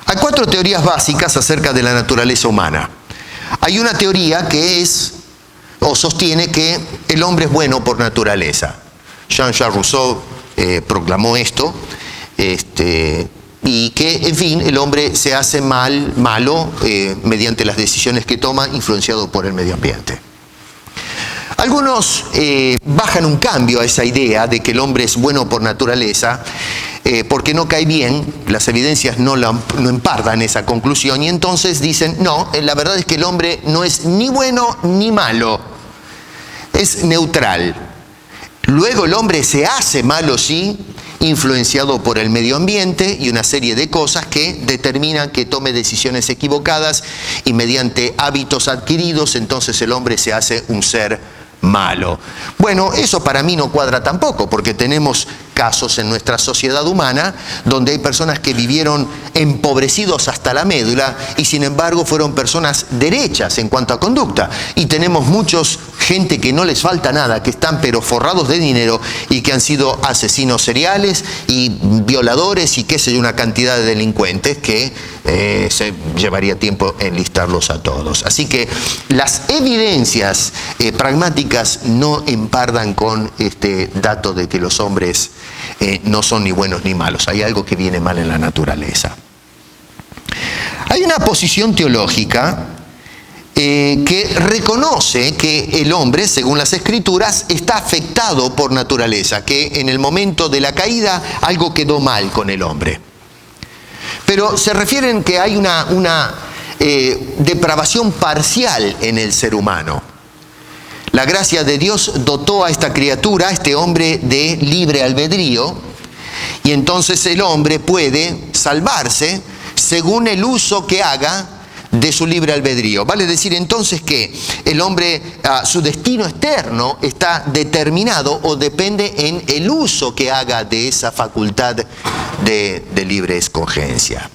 Hay 4 teorías básicas acerca de la naturaleza humana. Hay una teoría que sostiene que el hombre es bueno por naturaleza. Jean-Jacques Rousseau proclamó esto, y que, en fin, el hombre se hace malo mediante las decisiones que toma, influenciado por el medio ambiente. Algunos bajan un cambio a esa idea de que el hombre es bueno por naturaleza, porque no cae bien, las evidencias no empardan esa conclusión, y entonces dicen, no, la verdad es que el hombre no es ni bueno ni malo, es neutral. Luego el hombre se hace malo, sí, influenciado por el medio ambiente y una serie de cosas que determinan que tome decisiones equivocadas, y mediante hábitos adquiridos, entonces el hombre se hace un ser malo. Bueno, eso para mí no cuadra tampoco, porque tenemos casos en nuestra sociedad humana donde hay personas que vivieron empobrecidos hasta la médula y sin embargo fueron personas derechas en cuanto a conducta. Y tenemos gente que no les falta nada, que están pero forrados de dinero y que han sido asesinos seriales y violadores y qué sé yo, una cantidad de delincuentes que se llevaría tiempo enlistarlos a todos. Así que las evidencias pragmáticas no empardan con este dato de que los hombres no son ni buenos ni malos. Hay algo que viene mal en la naturaleza. Hay una posición teológica que reconoce que el hombre, según las Escrituras, está afectado por naturaleza, que en el momento de la caída algo quedó mal con el hombre. Pero se refieren que hay una depravación parcial en el ser humano. La gracia de Dios dotó a esta criatura, a este hombre, de libre albedrío, y entonces el hombre puede salvarse según el uso que haga de su libre albedrío. Vale decir entonces que el hombre, su destino externo está determinado o depende en el uso que haga de esa facultad de libre escogencia.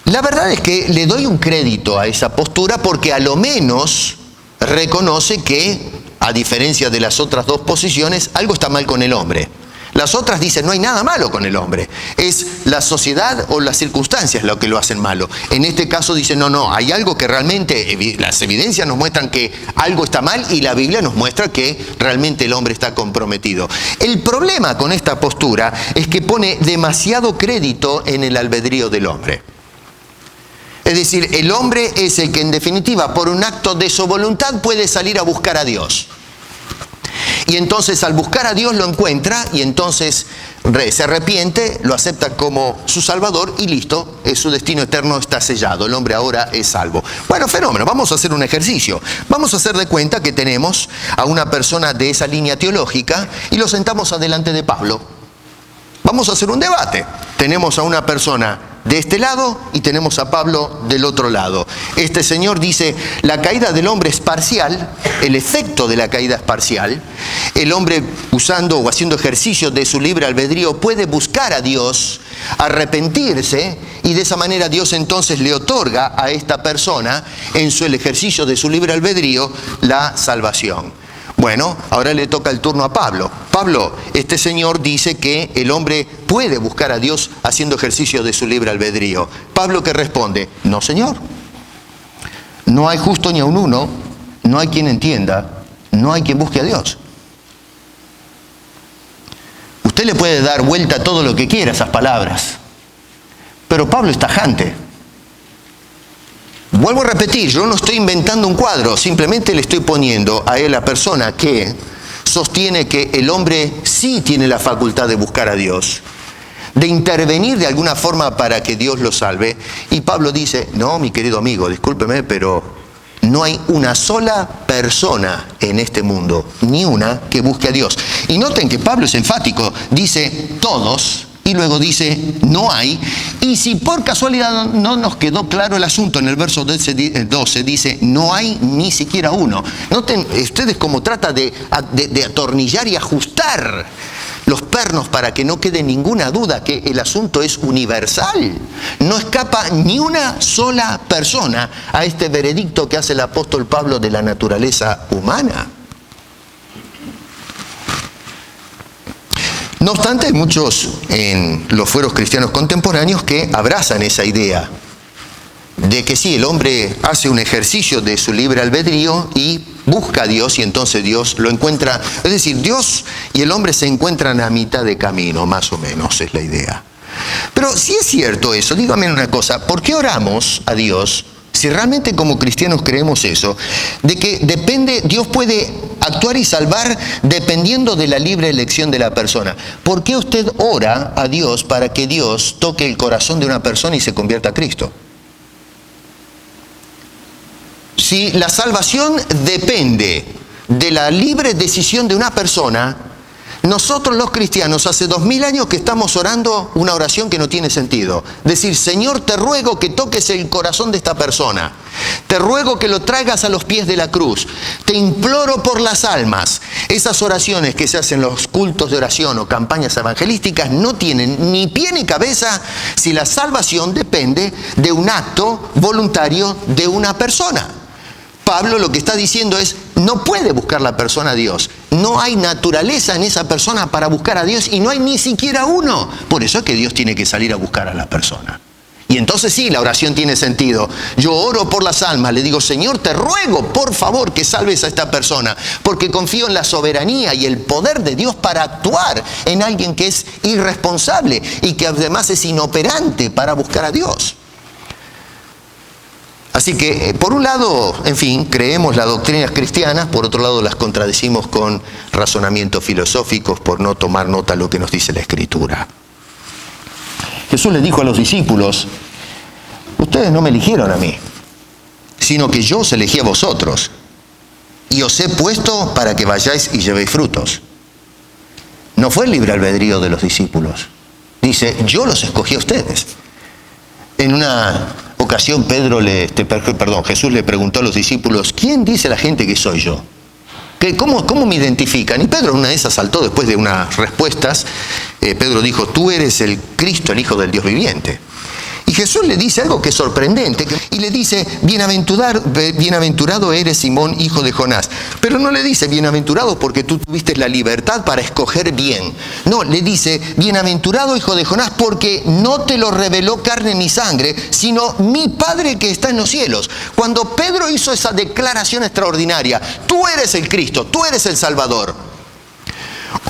La verdad es que le doy un crédito a esa postura porque a lo menos reconoce que, a diferencia de las otras dos posiciones, algo está mal con el hombre. Las otras dicen, no hay nada malo con el hombre. Es la sociedad o las circunstancias lo que lo hacen malo. En este caso dicen, no, hay algo que realmente, las evidencias nos muestran que algo está mal y la Biblia nos muestra que realmente el hombre está comprometido. El problema con esta postura es que pone demasiado crédito en el albedrío del hombre. Es decir, el hombre es el que en definitiva, por un acto de su voluntad, puede salir a buscar a Dios. Y entonces al buscar a Dios lo encuentra y entonces se arrepiente, lo acepta como su Salvador y listo, su destino eterno está sellado, el hombre ahora es salvo. Bueno, fenómeno, vamos a hacer un ejercicio. Vamos a hacer de cuenta que tenemos a una persona de esa línea teológica y lo sentamos adelante de Pablo. Vamos a hacer un debate. Tenemos a una persona de este lado y tenemos a Pablo del otro lado. Este señor dice, la caída del hombre es parcial, el efecto de la caída es parcial. El hombre, usando o haciendo ejercicio de su libre albedrío, puede buscar a Dios, arrepentirse, y de esa manera Dios entonces le otorga a esta persona, en el ejercicio de su libre albedrío, la salvación. Bueno, ahora le toca el turno a Pablo. Pablo, este señor dice que el hombre puede buscar a Dios haciendo ejercicio de su libre albedrío. Pablo, ¿qué responde? No, señor. No hay justo ni aun uno, no hay quien entienda, no hay quien busque a Dios. Usted le puede dar vuelta a todo lo que quiera a esas palabras, pero Pablo es tajante. Vuelvo a repetir, yo no estoy inventando un cuadro, simplemente le estoy poniendo a él la persona que sostiene que el hombre sí tiene la facultad de buscar a Dios, de intervenir de alguna forma para que Dios lo salve. Y Pablo dice, no, mi querido amigo, discúlpeme, pero No hay una sola persona en este mundo, ni una, que busque a Dios. Y noten que Pablo es enfático, dice todos, y luego dice no hay. Y si por casualidad no nos quedó claro el asunto, en el verso 12 dice no hay ni siquiera uno. Noten ustedes cómo trata de atornillar y ajustar los pernos para que no quede ninguna duda que el asunto es universal. No escapa ni una sola persona a este veredicto que hace el apóstol Pablo de la naturaleza humana. No obstante, hay muchos en los fueros cristianos contemporáneos que abrazan esa idea de que sí, el hombre hace un ejercicio de su libre albedrío y busca a Dios, y entonces Dios lo encuentra. Es decir, Dios y el hombre se encuentran a mitad de camino, más o menos es la idea. Pero si es cierto eso, dígame una cosa, ¿por qué oramos a Dios si realmente como cristianos creemos eso? De que Dios puede actuar y salvar dependiendo de la libre elección de la persona. ¿Por qué usted ora a Dios para que Dios toque el corazón de una persona y se convierta a Cristo? Si la salvación depende de la libre decisión de una persona, nosotros los cristianos hace 2000 años que estamos orando una oración que no tiene sentido. Decir, Señor, te ruego que toques el corazón de esta persona. Te ruego que lo traigas a los pies de la cruz. Te imploro por las almas. Esas oraciones que se hacen en los cultos de oración o campañas evangelísticas no tienen ni pie ni cabeza si la salvación depende de un acto voluntario de una persona. Pablo lo que está diciendo es, no puede buscar la persona a Dios. No hay naturaleza en esa persona para buscar a Dios y no hay ni siquiera uno. Por eso es que Dios tiene que salir a buscar a la persona. Y entonces sí, la oración tiene sentido. Yo oro por las almas, le digo, Señor, te ruego, por favor, que salves a esta persona, porque confío en la soberanía y el poder de Dios para actuar en alguien que es irresponsable y que además es inoperante para buscar a Dios. Así que, por un lado, en fin, creemos las doctrinas cristianas, por otro lado las contradecimos con razonamientos filosóficos por no tomar nota de lo que nos dice la Escritura. Jesús les dijo a los discípulos, ustedes no me eligieron a mí, sino que yo os elegí a vosotros, y os he puesto para que vayáis y llevéis frutos. No fue el libre albedrío de los discípulos. Dice, yo los escogí a ustedes. En una ocasión Jesús le preguntó a los discípulos, ¿quién dice la gente que soy yo? ¿Cómo me identifican? Y Pedro una de esas saltó después de unas respuestas. Pedro dijo, tú eres el Cristo, el Hijo del Dios viviente. Y Jesús le dice algo que es sorprendente, y le dice, bienaventurado eres Simón, hijo de Jonás. Pero no le dice, bienaventurado porque tú tuviste la libertad para escoger bien. No, le dice, bienaventurado hijo de Jonás porque no te lo reveló carne ni sangre, sino mi Padre que está en los cielos. Cuando Pedro hizo esa declaración extraordinaria, tú eres el Cristo, tú eres el Salvador.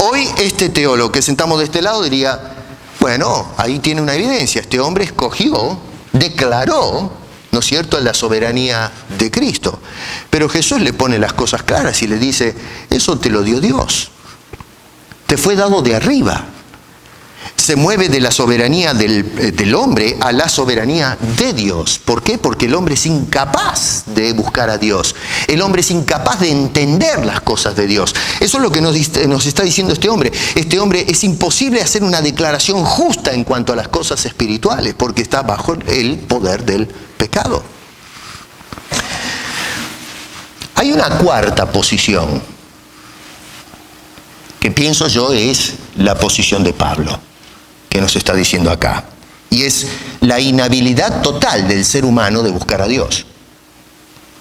Hoy este teólogo que sentamos de este lado diría, bueno, ahí tiene una evidencia. Este hombre escogió, declaró, ¿no es cierto?, la soberanía de Cristo. Pero Jesús le pone las cosas claras y le dice, eso te lo dio Dios. Te fue dado de arriba. Se mueve de la soberanía del hombre a la soberanía de Dios. ¿Por qué? Porque el hombre es incapaz de buscar a Dios. El hombre es incapaz de entender las cosas de Dios. Eso es lo que nos está diciendo este hombre. Este hombre es imposible hacer una declaración justa en cuanto a las cosas espirituales, porque está bajo el poder del pecado. Hay una cuarta posición, que pienso yo es la posición de Pablo, que nos está diciendo acá, y es la inhabilidad total del ser humano de buscar a Dios.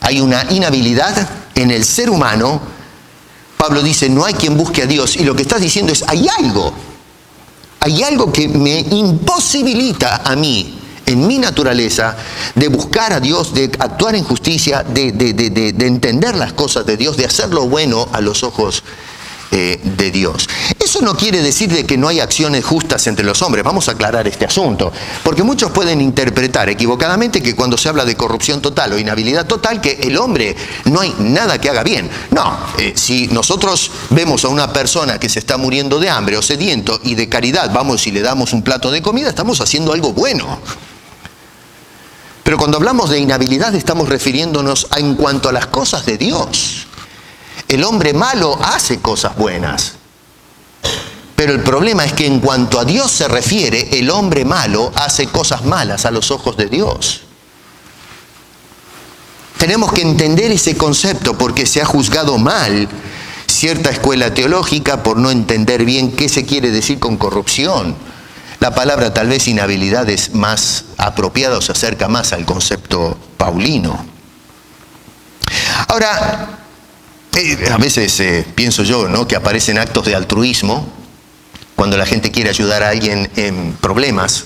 Hay una inhabilidad en el ser humano. Pablo dice, no hay quien busque a Dios, y lo que está diciendo es, hay algo que me imposibilita a mí, en mi naturaleza, de buscar a Dios, de actuar en justicia, de entender las cosas de Dios, de hacer lo bueno a los ojos de Dios. Eso no quiere decir de que no hay acciones justas entre los hombres. Vamos a aclarar este asunto, porque muchos pueden interpretar equivocadamente que cuando se habla de corrupción total o inhabilidad total, que el hombre no hay nada que haga bien. No, si nosotros vemos a una persona que se está muriendo de hambre o sediento y de caridad vamos y le damos un plato de comida, estamos haciendo algo bueno. Pero cuando hablamos de inhabilidad estamos refiriéndonos en cuanto a las cosas de Dios. El hombre malo hace cosas buenas. Pero el problema es que en cuanto a Dios se refiere, el hombre malo hace cosas malas a los ojos de Dios. Tenemos que entender ese concepto porque se ha juzgado mal cierta escuela teológica por no entender bien qué se quiere decir con corrupción. La palabra tal vez inhabilidad es más apropiada o se acerca más al concepto paulino. Ahora, a veces pienso yo, ¿no?, que aparecen actos de altruismo cuando la gente quiere ayudar a alguien en problemas.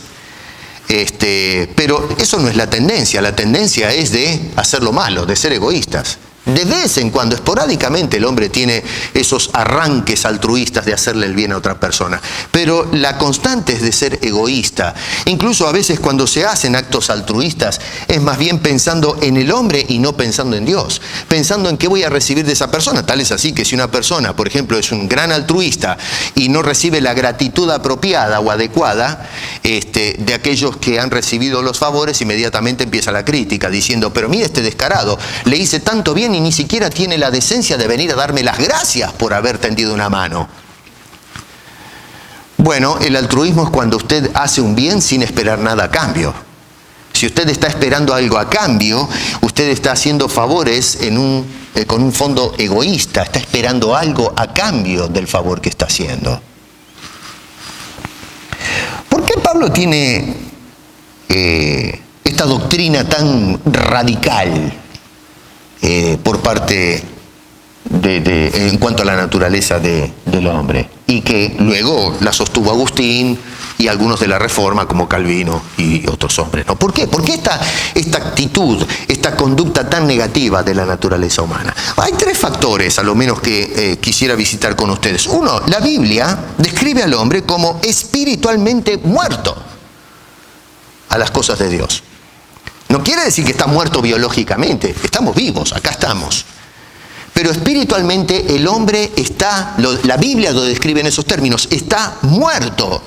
Pero eso no es la tendencia es de hacer lo malo, de ser egoístas. De vez en cuando, esporádicamente, el hombre tiene esos arranques altruistas de hacerle el bien a otra persona. Pero la constante es de ser egoísta. Incluso a veces cuando se hacen actos altruistas, es más bien pensando en el hombre y no pensando en Dios. Pensando en qué voy a recibir de esa persona. Tal es así que si una persona, por ejemplo, es un gran altruista y no recibe la gratitud apropiada o adecuada de aquellos que han recibido los favores, inmediatamente empieza la crítica, diciendo, pero mira este descarado, le hice tanto bien y ni siquiera tiene la decencia de venir a darme las gracias por haber tendido una mano. Bueno, el altruismo es cuando usted hace un bien sin esperar nada a cambio. Si usted está esperando algo a cambio, usted está haciendo favores con un fondo egoísta, está esperando algo a cambio del favor que está haciendo. ¿Por qué Pablo tiene esta doctrina tan radical por parte en cuanto a la naturaleza del hombre? Y que luego la sostuvo Agustín y algunos de la Reforma como Calvino y otros hombres, ¿no? ¿Por qué? ¿Por qué esta actitud, esta conducta tan negativa de la naturaleza humana? Hay tres factores, a lo menos, que quisiera visitar con ustedes. Uno, la Biblia describe al hombre como espiritualmente muerto a las cosas de Dios. No quiere decir que está muerto biológicamente, estamos vivos, acá estamos. Pero espiritualmente el hombre está, la Biblia lo describe en esos términos, está muerto.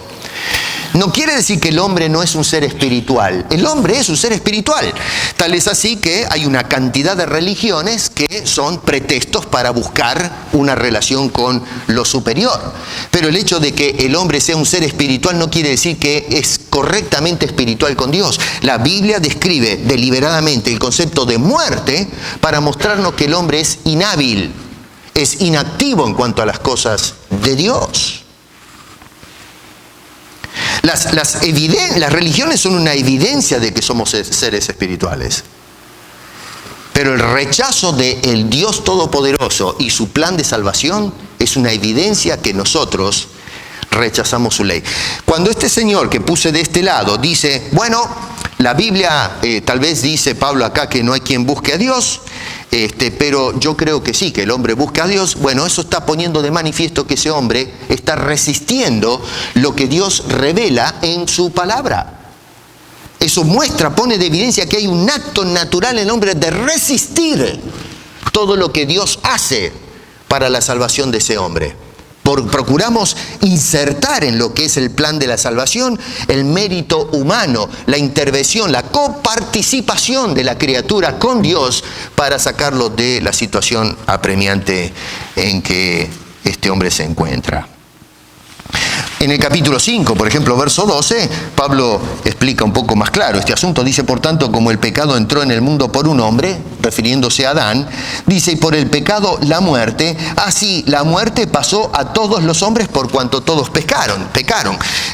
No quiere decir que el hombre no es un ser espiritual. El hombre es un ser espiritual. Tal es así que hay una cantidad de religiones que son pretextos para buscar una relación con lo superior. Pero el hecho de que el hombre sea un ser espiritual no quiere decir que es correctamente espiritual con Dios. La Biblia describe deliberadamente el concepto de muerte para mostrarnos que el hombre es inhábil, es inactivo en cuanto a las cosas de Dios. Las religiones son una evidencia de que somos seres espirituales. Pero el rechazo del Dios Todopoderoso y su plan de salvación es una evidencia que nosotros rechazamos su ley. Cuando este señor que puse de este lado dice, bueno, la Biblia tal vez dice Pablo acá que no hay quien busque a Dios, pero yo creo que sí, que el hombre busca a Dios. Bueno, eso está poniendo de manifiesto que ese hombre está resistiendo lo que Dios revela en su palabra. Eso pone de evidencia que hay un acto natural en el hombre de resistir todo lo que Dios hace para la salvación de ese hombre. Procuramos insertar en lo que es el plan de la salvación el mérito humano, la intervención, la coparticipación de la criatura con Dios para sacarlo de la situación apremiante en que este hombre se encuentra. En el capítulo 5, por ejemplo, verso 12, Pablo explica un poco más claro este asunto. Dice, por tanto, como el pecado entró en el mundo por un hombre, refiriéndose a Adán, dice, y por el pecado la muerte, así la muerte pasó a todos los hombres por cuanto todos pecaron.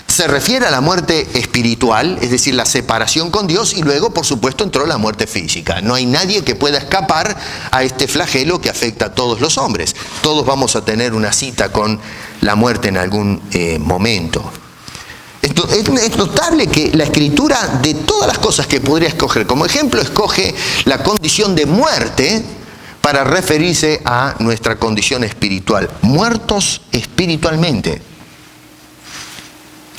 Se refiere a la muerte espiritual, es decir, la separación con Dios, y luego, por supuesto, entró la muerte física. No hay nadie que pueda escapar a este flagelo que afecta a todos los hombres. Todos vamos a tener una cita con la muerte en algún momento. Es notable que la Escritura, de todas las cosas que podría escoger como ejemplo, escoge la condición de muerte para referirse a nuestra condición espiritual. Muertos espiritualmente.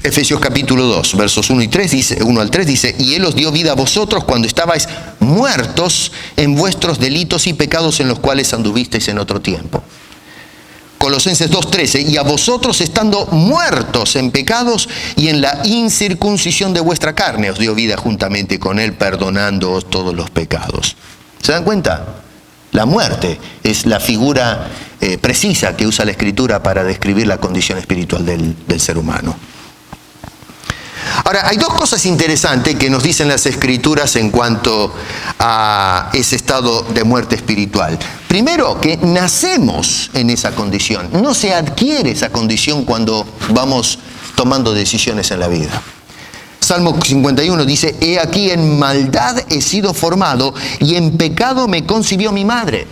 Efesios capítulo 2, versos 1 al 3 dice, y Él os dio vida a vosotros cuando estabais muertos en vuestros delitos y pecados en los cuales anduvisteis en otro tiempo. Colosenses 2:13, y a vosotros estando muertos en pecados y en la incircuncisión de vuestra carne, os dio vida juntamente con él, perdonándoos todos los pecados. ¿Se dan cuenta? La muerte es la figura precisa que usa la Escritura para describir la condición espiritual del ser humano. Ahora, hay dos cosas interesantes que nos dicen las Escrituras en cuanto a ese estado de muerte espiritual. Primero, que nacemos en esa condición. No se adquiere esa condición cuando vamos tomando decisiones en la vida. Salmo 51 dice, he aquí en maldad he sido formado y en pecado me concibió mi madre.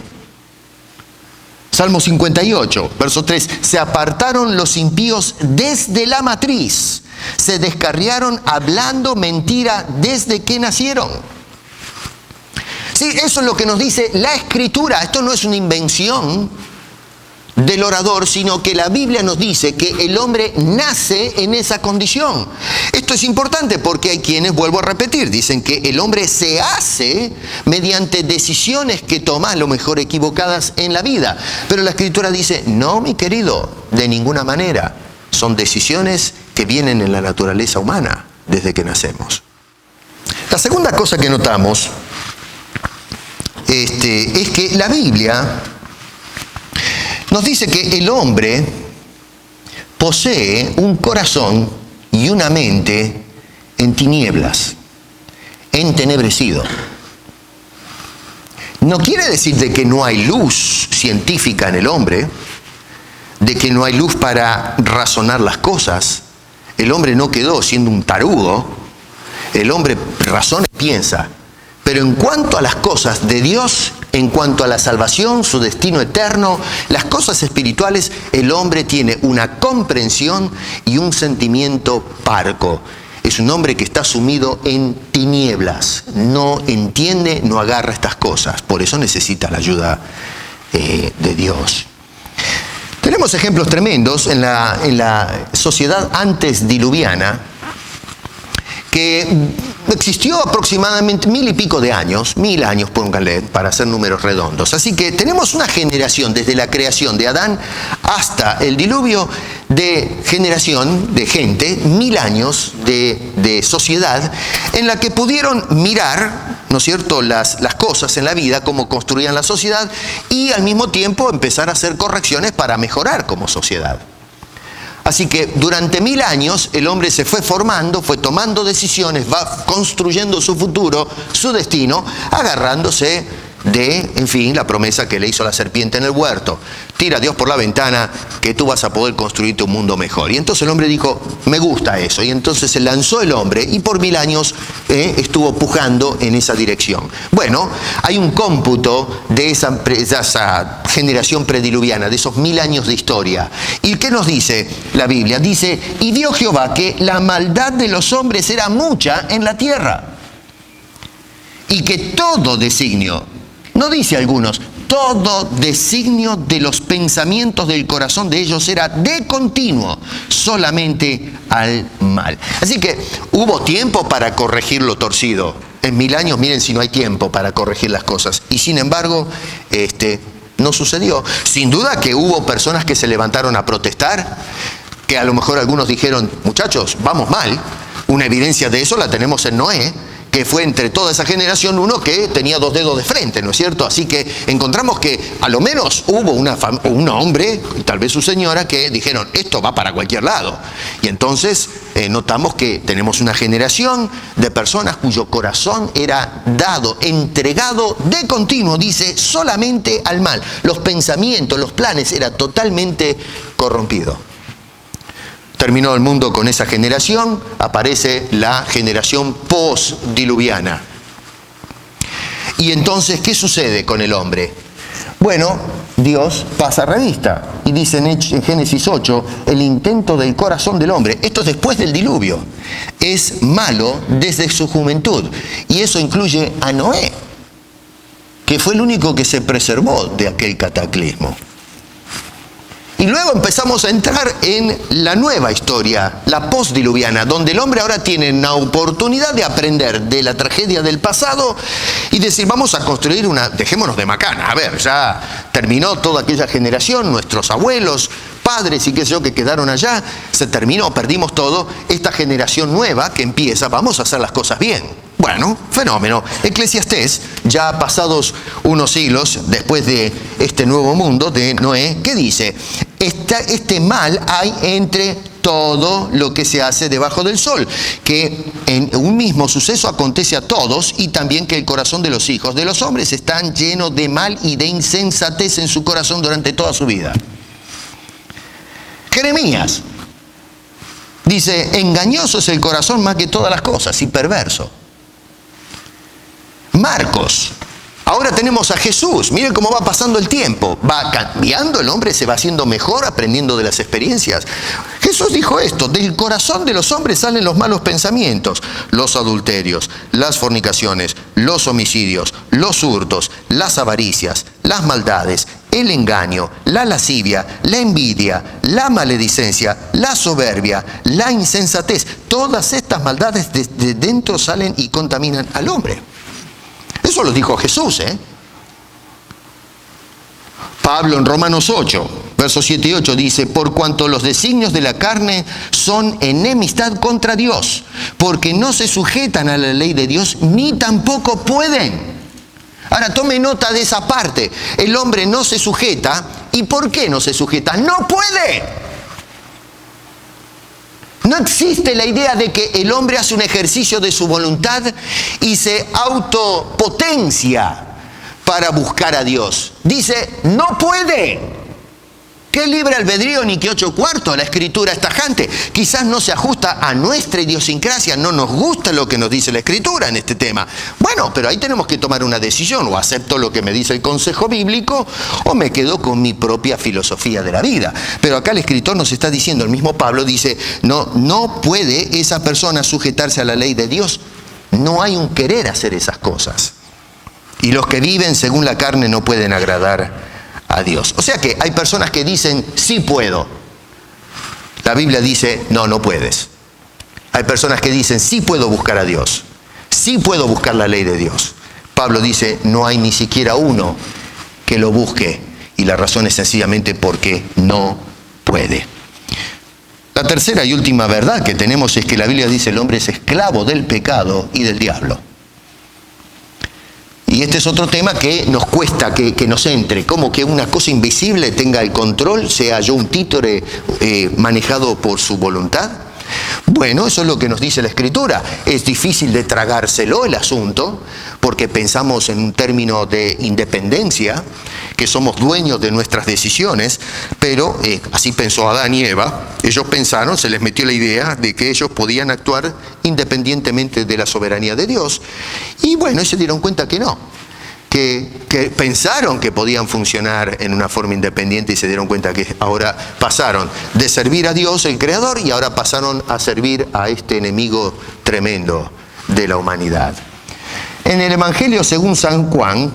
Salmo 58, verso 3, se apartaron los impíos desde la matriz, se descarriaron hablando mentira desde que nacieron. Sí, eso es lo que nos dice la Escritura. Esto no es una invención del orador, sino que la Biblia nos dice que el hombre nace en esa condición. Esto es importante porque hay quienes, vuelvo a repetir, dicen que el hombre se hace mediante decisiones que toma, a lo mejor equivocadas en la vida. Pero la Escritura dice, no, mi querido, de ninguna manera. Son decisiones que vienen en la naturaleza humana desde que nacemos. La segunda cosa que notamos es que la Biblia nos dice que el hombre posee un corazón y una mente en tinieblas, entenebrecido. No quiere decir de que no hay luz científica en el hombre, de que no hay luz para razonar las cosas. El hombre no quedó siendo un tarugo, el hombre razona y piensa. Pero en cuanto a las cosas de Dios, en cuanto a la salvación, su destino eterno, las cosas espirituales, el hombre tiene una comprensión y un sentimiento parco. Es un hombre que está sumido en tinieblas, no entiende, no agarra estas cosas. Por eso necesita la ayuda de Dios. Tenemos ejemplos tremendos en la sociedad antes diluviana, que existió aproximadamente 1000 y pico de años, 1000 años, pónganle, para hacer números redondos. Así que tenemos una generación desde la creación de Adán hasta el diluvio de generación de gente, 1000 años de sociedad, en la que pudieron mirar, ¿no es cierto?, las cosas en la vida, cómo construían la sociedad, y al mismo tiempo empezar a hacer correcciones para mejorar como sociedad. Así que durante 1000 años el hombre se fue formando, fue tomando decisiones, va construyendo su futuro, su destino, agarrándose de, en fin, la promesa que le hizo la serpiente en el huerto. Tira a Dios por la ventana que tú vas a poder construirte un mundo mejor. Y entonces el hombre dijo, me gusta eso. Y entonces se lanzó el hombre y por 1000 años estuvo pujando en esa dirección. Bueno, hay un cómputo de esa generación prediluviana, de esos 1000 años de historia. ¿Y qué nos dice la Biblia? Dice, y vio Jehová que la maldad de los hombres era mucha en la tierra. Y que todo designio, no dice algunos, todo designio de los pensamientos del corazón de ellos era de continuo, solamente al mal. Así que hubo tiempo para corregir lo torcido. En 1000 años, miren si no hay tiempo para corregir las cosas. Y sin embargo, no sucedió. Sin duda que hubo personas que se levantaron a protestar, que a lo mejor algunos dijeron, muchachos, vamos mal. Una evidencia de eso la tenemos en Noé, que fue entre toda esa generación uno que tenía 2 dedos de frente, ¿no es cierto? Así que encontramos que a lo menos hubo un hombre, y tal vez su señora, que dijeron, esto va para cualquier lado. Y entonces notamos que tenemos una generación de personas cuyo corazón era dado, entregado de continuo, dice, solamente al mal. Los pensamientos, los planes, era totalmente corrompido. Terminó el mundo con esa generación, aparece la generación post-diluviana. Y entonces, ¿qué sucede con el hombre? Bueno, Dios pasa revista y dice en Génesis 8, el intento del corazón del hombre, esto es después del diluvio, es malo desde su juventud. Y eso incluye a Noé, que fue el único que se preservó de aquel cataclismo. Y luego empezamos a entrar en la nueva historia, la postdiluviana, donde el hombre ahora tiene una oportunidad de aprender de la tragedia del pasado y decir, vamos a construir dejémonos de macana. A ver, ya terminó toda aquella generación, nuestros abuelos, padres y qué sé yo que quedaron allá, se terminó, perdimos todo. Esta generación nueva que empieza, vamos a hacer las cosas bien. Bueno, fenómeno. Eclesiastés, ya pasados unos siglos después de este nuevo mundo de Noé, ¿qué dice? Este mal hay entre todo lo que se hace debajo del sol, que en un mismo suceso acontece a todos, y también que el corazón de los hijos de los hombres están llenos de mal y de insensatez en su corazón durante toda su vida. Jeremías dice, engañoso es el corazón más que todas las cosas y perverso. Marcos, ahora tenemos a Jesús, miren cómo va pasando el tiempo, va cambiando, el hombre se va haciendo mejor aprendiendo de las experiencias. Jesús dijo esto, del corazón de los hombres salen los malos pensamientos, los adulterios, las fornicaciones, los homicidios, los hurtos, las avaricias, las maldades, el engaño, la lascivia, la envidia, la maledicencia, la soberbia, la insensatez. Todas estas maldades de dentro salen y contaminan al hombre. Eso lo dijo Jesús, Pablo en Romanos 8, versos 7 y 8 dice, por cuanto los designios de la carne son enemistad contra Dios, porque no se sujetan a la ley de Dios, ni tampoco pueden. Ahora tome nota de esa parte. El hombre no se sujeta. ¿Y por qué no se sujeta? ¡No puede! No existe la idea de que el hombre hace un ejercicio de su voluntad y se autopotencia para buscar a Dios. Dice, no puede. ¿Qué libre albedrío ni qué 8/4? La escritura es tajante. Quizás no se ajusta a nuestra idiosincrasia, no nos gusta lo que nos dice la escritura en este tema. Bueno, pero ahí tenemos que tomar una decisión, o acepto lo que me dice el consejo bíblico, o me quedo con mi propia filosofía de la vida. Pero acá el escritor nos está diciendo, el mismo Pablo dice, no puede esa persona sujetarse a la ley de Dios. No hay un querer hacer esas cosas. Y los que viven según la carne no pueden agradar a Dios. O sea que hay personas que dicen, sí puedo. La Biblia dice, no puedes. Hay personas que dicen, sí puedo buscar a Dios. Sí puedo buscar la ley de Dios. Pablo dice, no hay ni siquiera uno que lo busque. Y la razón es sencillamente porque no puede. La tercera y última verdad que tenemos es que la Biblia dice, el hombre es esclavo del pecado y del diablo. Y este es otro tema que nos cuesta que nos entre, como que una cosa invisible tenga el control, sea yo un títere manejado por su voluntad. Bueno, eso es lo que nos dice la Escritura. Es difícil de tragárselo el asunto, porque pensamos en un término de independencia, que somos dueños de nuestras decisiones, pero así pensó Adán y Eva. Ellos pensaron, se les metió la idea de que ellos podían actuar independientemente de la soberanía de Dios. Y bueno, se dieron cuenta que no, que pensaron que podían funcionar en una forma independiente y se dieron cuenta que ahora pasaron de servir a Dios, el Creador, y ahora pasaron a servir a este enemigo tremendo de la humanidad. En el Evangelio según San Juan,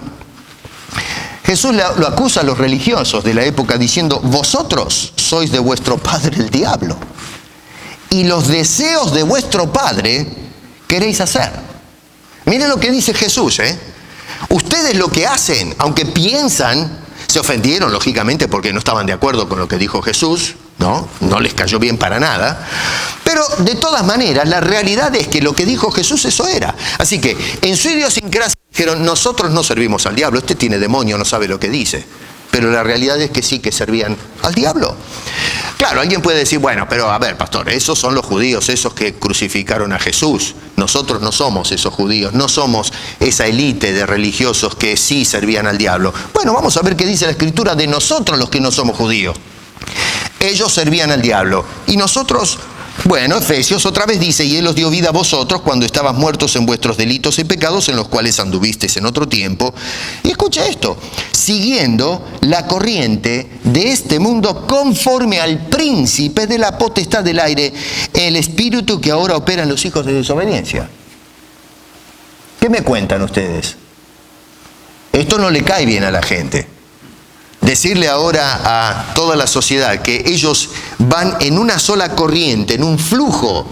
Jesús lo acusa a los religiosos de la época diciendo, vosotros sois de vuestro padre el diablo, y los deseos de vuestro padre queréis hacer. Miren lo que dice Jesús, Ustedes lo que hacen, aunque piensan, se ofendieron lógicamente porque no estaban de acuerdo con lo que dijo Jesús, no les cayó bien para nada, pero de todas maneras la realidad es que lo que dijo Jesús eso era. Así que en su idiosincrasia dijeron, nosotros no servimos al diablo, este tiene demonio, no sabe lo que dice. Pero la realidad es que sí que servían al diablo. Claro, alguien puede decir, bueno, pero a ver, pastor, esos son los judíos, esos que crucificaron a Jesús. Nosotros no somos esos judíos, no somos esa élite de religiosos que sí servían al diablo. Bueno, vamos a ver qué dice la Escritura de nosotros los que no somos judíos. Ellos servían al diablo. Y nosotros, bueno, Efesios otra vez dice, y Él os dio vida a vosotros cuando estabas muertos en vuestros delitos y pecados en los cuales anduvisteis en otro tiempo. Y escucha esto, siguiendo la corriente de este mundo conforme al príncipe de la potestad del aire, el espíritu que ahora opera en los hijos de desobediencia. ¿Qué me cuentan ustedes? Esto no le cae bien a la gente. Decirle ahora a toda la sociedad que ellos van en una sola corriente, en un flujo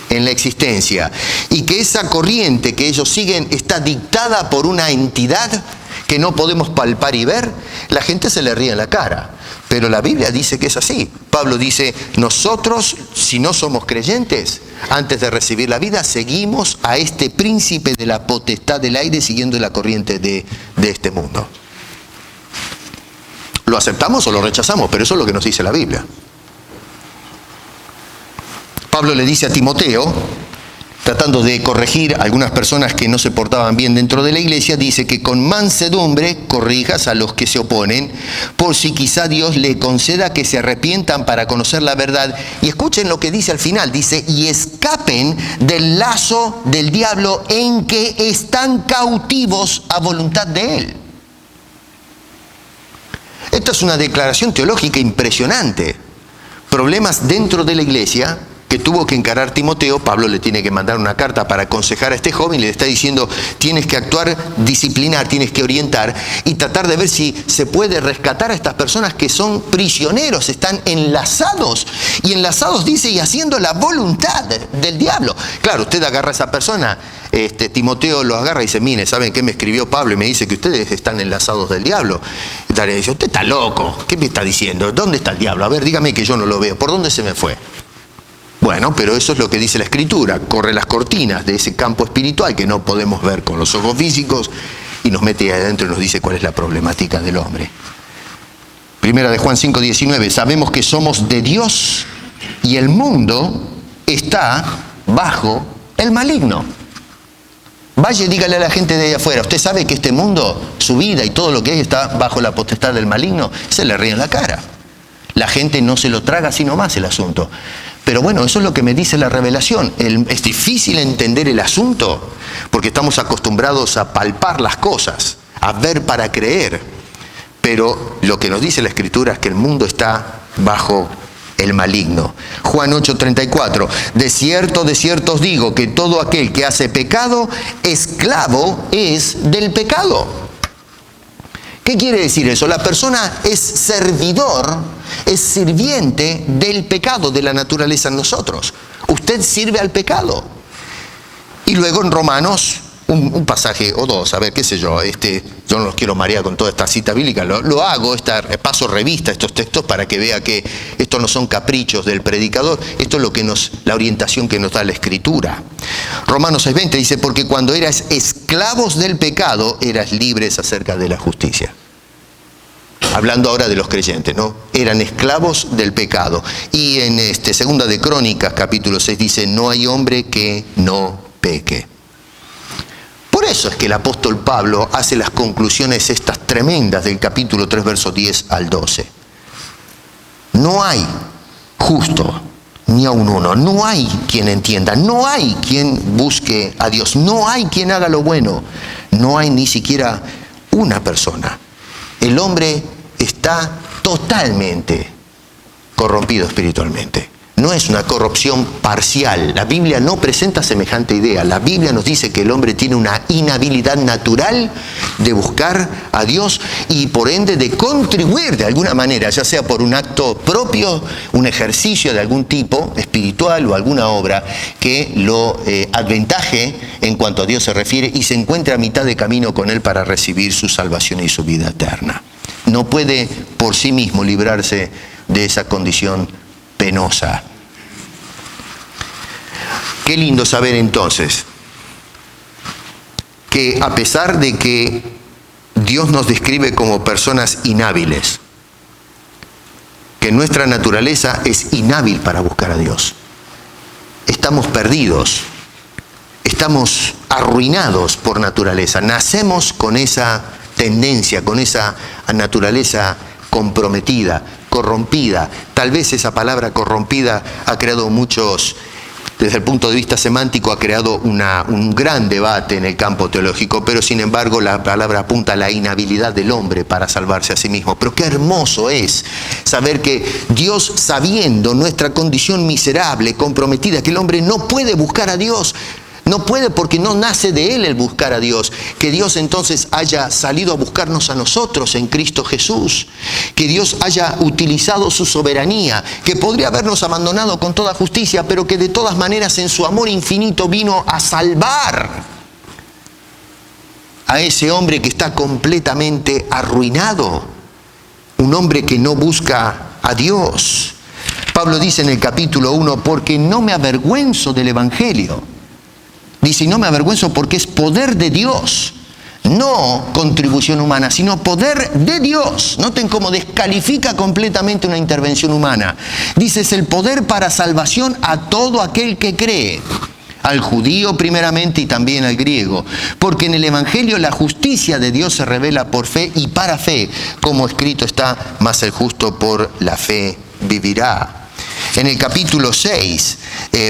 en la existencia, y que esa corriente que ellos siguen está dictada por una entidad que no podemos palpar y ver, la gente se le ríe en la cara. Pero la Biblia dice que es así. Pablo dice, nosotros, si no somos creyentes, antes de recibir la vida, seguimos a este príncipe de la potestad del aire, siguiendo la corriente de este mundo. ¿Lo aceptamos o lo rechazamos? Pero eso es lo que nos dice la Biblia. Pablo le dice a Timoteo, tratando de corregir a algunas personas que no se portaban bien dentro de la iglesia, dice que con mansedumbre corrijas a los que se oponen, por si quizá Dios le conceda que se arrepientan para conocer la verdad. Y escuchen lo que dice al final, dice, y escapen del lazo del diablo en que están cautivos a voluntad de él. Esta es una declaración teológica impresionante. Problemas dentro de la iglesia que tuvo que encarar Timoteo. Pablo le tiene que mandar una carta para aconsejar a este joven y le está diciendo, tienes que actuar, disciplinar, tienes que orientar y tratar de ver si se puede rescatar a estas personas que son prisioneros, están enlazados. Y enlazados dice, y haciendo la voluntad del diablo. Claro, usted agarra a esa persona, Timoteo lo agarra y dice, mire, ¿saben qué me escribió Pablo? Y me dice que ustedes están enlazados del diablo. Y le dice, usted está loco, ¿qué me está diciendo? ¿Dónde está el diablo? A ver, dígame que yo no lo veo. ¿Por dónde se me fue? Bueno, pero eso es lo que dice la Escritura. Corre las cortinas de ese campo espiritual que no podemos ver con los ojos físicos y nos mete ahí adentro y nos dice cuál es la problemática del hombre. Primera de Juan 5:19. Sabemos que somos de Dios y el mundo está bajo el maligno. Vaya y dígale a la gente de ahí afuera, ¿usted sabe que este mundo, su vida y todo lo que hay está bajo la potestad del maligno? Se le ríe en la cara. La gente no se lo traga así nomás el asunto. Pero bueno, eso es lo que me dice la revelación. Es difícil entender el asunto porque estamos acostumbrados a palpar las cosas, a ver para creer. Pero lo que nos dice la Escritura es que el mundo está bajo el maligno. Juan 8:34. De cierto os digo que todo aquel que hace pecado, esclavo es del pecado. ¿Qué quiere decir eso? La persona es servidor, es sirviente del pecado, de la naturaleza en nosotros. Usted sirve al pecado. Y luego en Romanos, un pasaje o dos, a ver, qué sé yo, yo no los quiero marear con toda esta cita bíblica, lo hago, paso revista a estos textos para que vea que estos no son caprichos del predicador, esto es lo que la orientación que nos da la Escritura. Romanos 6:20 dice, porque cuando eras esclavos del pecado, eras libres acerca de la justicia. Hablando ahora de los creyentes, ¿no? Eran esclavos del pecado. Y en Segunda de Crónicas, capítulo 6, dice, no hay hombre que no peque. Por eso es que el apóstol Pablo hace las conclusiones estas tremendas del capítulo 3, versos 10 al 12. No hay justo, ni aun uno. No hay quien entienda. No hay quien busque a Dios. No hay quien haga lo bueno. No hay ni siquiera una persona. El hombre está totalmente corrompido espiritualmente. No es una corrupción parcial. La Biblia no presenta semejante idea. La Biblia nos dice que el hombre tiene una inhabilidad natural de buscar a Dios y por ende de contribuir de alguna manera, ya sea por un acto propio, un ejercicio de algún tipo espiritual o alguna obra que lo aventaje en cuanto a Dios se refiere y se encuentre a mitad de camino con Él para recibir su salvación y su vida eterna. No puede por sí mismo librarse de esa condición penosa. Qué lindo saber entonces que a pesar de que Dios nos describe como personas inhábiles, que nuestra naturaleza es inhábil para buscar a Dios. Estamos perdidos, estamos arruinados por naturaleza, nacemos con esa tendencia, con esa naturaleza comprometida, corrompida. Tal vez esa palabra corrompida ha creado muchos, desde el punto de vista semántico, ha creado un gran debate en el campo teológico, pero sin embargo la palabra apunta a la inhabilidad del hombre para salvarse a sí mismo. Pero qué hermoso es saber que Dios, sabiendo nuestra condición miserable, comprometida, que el hombre no puede buscar a Dios, No puede porque no nace de él el buscar a Dios. Que Dios entonces haya salido a buscarnos a nosotros en Cristo Jesús. Que Dios haya utilizado su soberanía. Que podría habernos abandonado con toda justicia, pero que de todas maneras en su amor infinito vino a salvar a ese hombre que está completamente arruinado. Un hombre que no busca a Dios. Pablo dice en el capítulo 1, porque no me avergüenzo del Evangelio. Dice, y no me avergüenzo porque es poder de Dios, no contribución humana, sino poder de Dios. Noten cómo descalifica completamente una intervención humana. Dice, es el poder para salvación a todo aquel que cree, al judío primeramente y también al griego. Porque en el Evangelio la justicia de Dios se revela por fe y para fe, como escrito está, mas el justo por la fe vivirá. En el capítulo 6,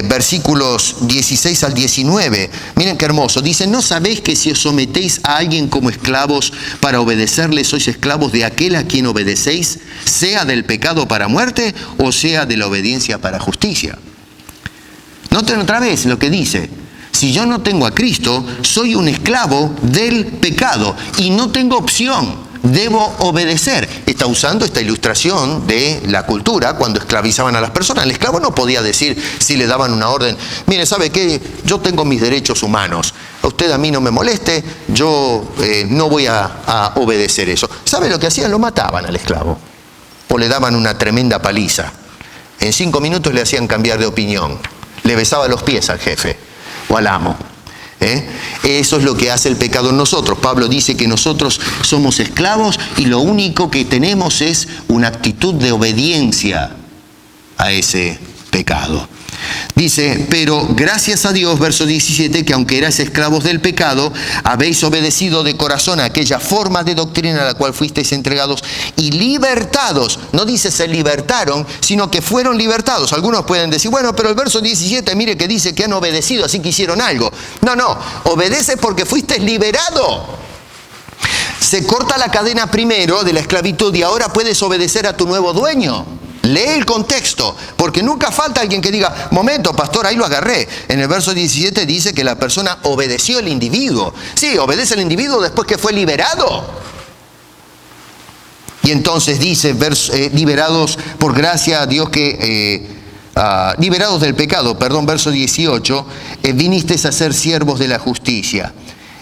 versículos 16 al 19, miren qué hermoso, dice, ¿no sabéis que si os sometéis a alguien como esclavos para obedecerle, sois esclavos de aquel a quien obedecéis, sea del pecado para muerte o sea de la obediencia para justicia? Noten otra vez lo que dice, si yo no tengo a Cristo, soy un esclavo del pecado y no tengo opción. Debo obedecer. Está usando esta ilustración de la cultura cuando esclavizaban a las personas. El esclavo no podía decir si le daban una orden, mire, ¿sabe qué? Yo tengo mis derechos humanos. A usted a mí no me moleste, yo no voy a obedecer eso. ¿Sabe lo que hacían? Lo mataban al esclavo. O le daban una tremenda paliza. En 5 minutos le hacían cambiar de opinión. Le besaba los pies al jefe o al amo. Eso es lo que hace el pecado en nosotros. Pablo dice que nosotros somos esclavos y lo único que tenemos es una actitud de obediencia a ese pecado. Dice, pero gracias a Dios, verso 17, que aunque erais esclavos del pecado, habéis obedecido de corazón a aquella forma de doctrina a la cual fuisteis entregados y libertados. No dice se libertaron, sino que fueron libertados. Algunos pueden decir, bueno, pero el verso 17, mire que dice que han obedecido, así que hicieron algo. No, obedeces porque fuiste liberado. Se corta la cadena primero de la esclavitud y ahora puedes obedecer a tu nuevo dueño. Lee el contexto, porque nunca falta alguien que diga, momento, pastor, ahí lo agarré. En el verso 17 dice que la persona obedeció al individuo. Sí, obedece al individuo después que fue liberado. Y entonces dice, liberados por gracia a Dios que... liberados del pecado, verso 18, vinisteis a ser siervos de la justicia.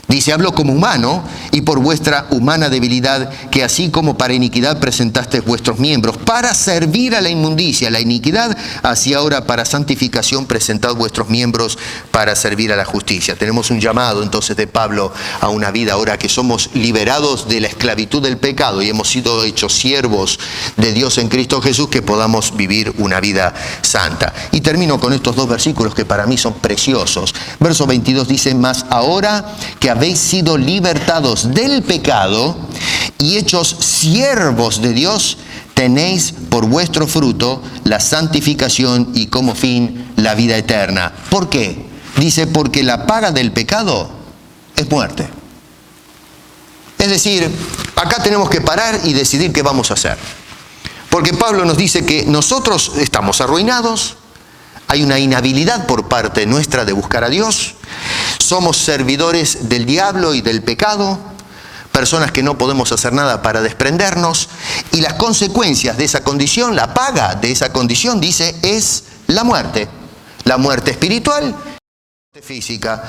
Dice, hablo como humano y por vuestra humana debilidad, que así como para iniquidad presentasteis vuestros miembros, para servir a la inmundicia, la iniquidad, así ahora para santificación presentad vuestros miembros para servir a la justicia. Tenemos un llamado entonces de Pablo a una vida ahora que somos liberados de la esclavitud del pecado y hemos sido hechos siervos de Dios en Cristo Jesús, que podamos vivir una vida santa. Y termino con estos 2 versículos que para mí son preciosos. Verso 22 dice, mas ahora que habéis sido libertados del pecado y hechos siervos de Dios, tenéis por vuestro fruto la santificación y como fin la vida eterna. ¿Por qué? Dice, porque la paga del pecado es muerte. Es decir, acá tenemos que parar y decidir qué vamos a hacer. Porque Pablo nos dice que nosotros estamos arruinados, hay una inhabilidad por parte nuestra de buscar a Dios, somos servidores del diablo y del pecado, personas que no podemos hacer nada para desprendernos, y las consecuencias de esa condición, la paga de esa condición, dice, es la muerte espiritual, la muerte física,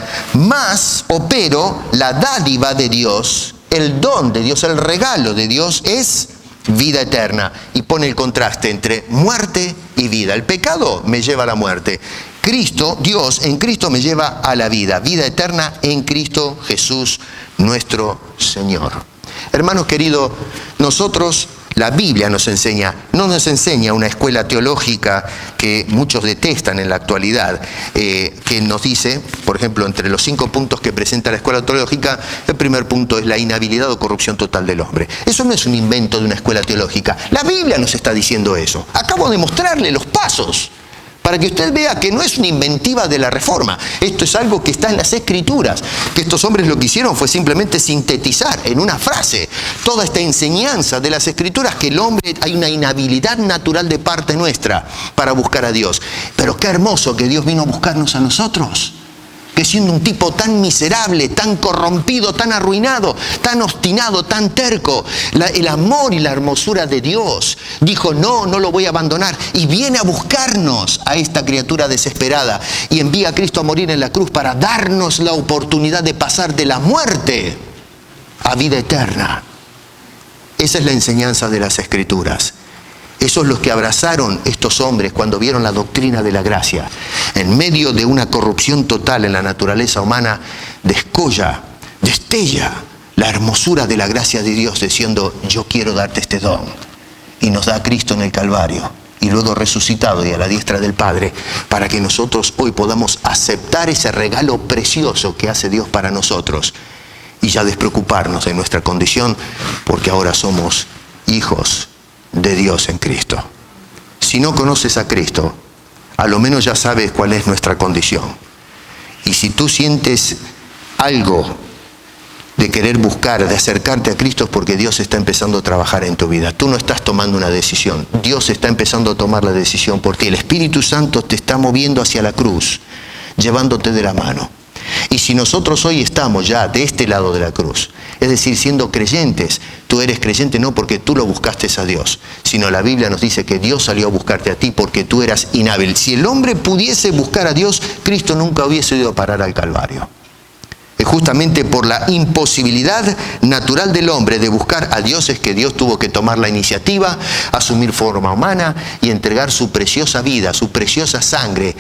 pero la dádiva de Dios, el don de Dios, el regalo de Dios es vida eterna. Y pone el contraste entre muerte y vida. El pecado me lleva a la muerte. Dios en Cristo me lleva a la vida eterna en Cristo Jesús nuestro Señor. Hermanos queridos, nosotros, la Biblia nos enseña, no nos enseña una escuela teológica que muchos detestan en la actualidad, que nos dice, por ejemplo, entre los 5 puntos que presenta la escuela teológica, el primer punto es la inhabilidad o corrupción total del hombre. Eso no es un invento de una escuela teológica. La Biblia nos está diciendo eso. Acabo de mostrarle los pasos para que usted vea que no es una inventiva de la Reforma. Esto es algo que está en las Escrituras, que estos hombres lo que hicieron fue simplemente sintetizar en una frase toda esta enseñanza de las Escrituras, que el hombre, hay una inhabilidad natural de parte nuestra para buscar a Dios. Pero qué hermoso que Dios vino a buscarnos a nosotros. que siendo un tipo tan miserable, tan corrompido, tan arruinado, tan obstinado, tan terco, el amor y la hermosura de Dios dijo, no lo voy a abandonar, y viene a buscarnos a esta criatura desesperada y envía a Cristo a morir en la cruz para darnos la oportunidad de pasar de la muerte a vida eterna. Esa es la enseñanza de las Escrituras. Esos los que abrazaron estos hombres cuando vieron la doctrina de la gracia. En medio de una corrupción total en la naturaleza humana, destella la hermosura de la gracia de Dios diciendo, yo quiero darte este don. Y nos da a Cristo en el Calvario, y luego resucitado y a la diestra del Padre, para que nosotros hoy podamos aceptar ese regalo precioso que hace Dios para nosotros y ya despreocuparnos de nuestra condición, porque ahora somos hijos de Dios en Cristo. Si no conoces a Cristo, a lo menos ya sabes cuál es nuestra condición. Y si tú sientes algo de querer buscar, de acercarte a Cristo, es porque Dios está empezando a trabajar en tu vida. Tú no estás tomando una decisión. Dios está empezando a tomar la decisión por ti. El Espíritu Santo te está moviendo hacia la cruz, llevándote de la mano. Y si nosotros hoy estamos ya de este lado de la cruz, es decir, siendo creyentes, tú eres creyente no porque tú lo buscaste a Dios, sino la Biblia nos dice que Dios salió a buscarte a ti porque tú eras inhábil. Si el hombre pudiese buscar a Dios, Cristo nunca hubiese ido a parar al Calvario. Es justamente por la imposibilidad natural del hombre de buscar a Dios es que Dios tuvo que tomar la iniciativa, asumir forma humana y entregar su preciosa vida, su preciosa sangre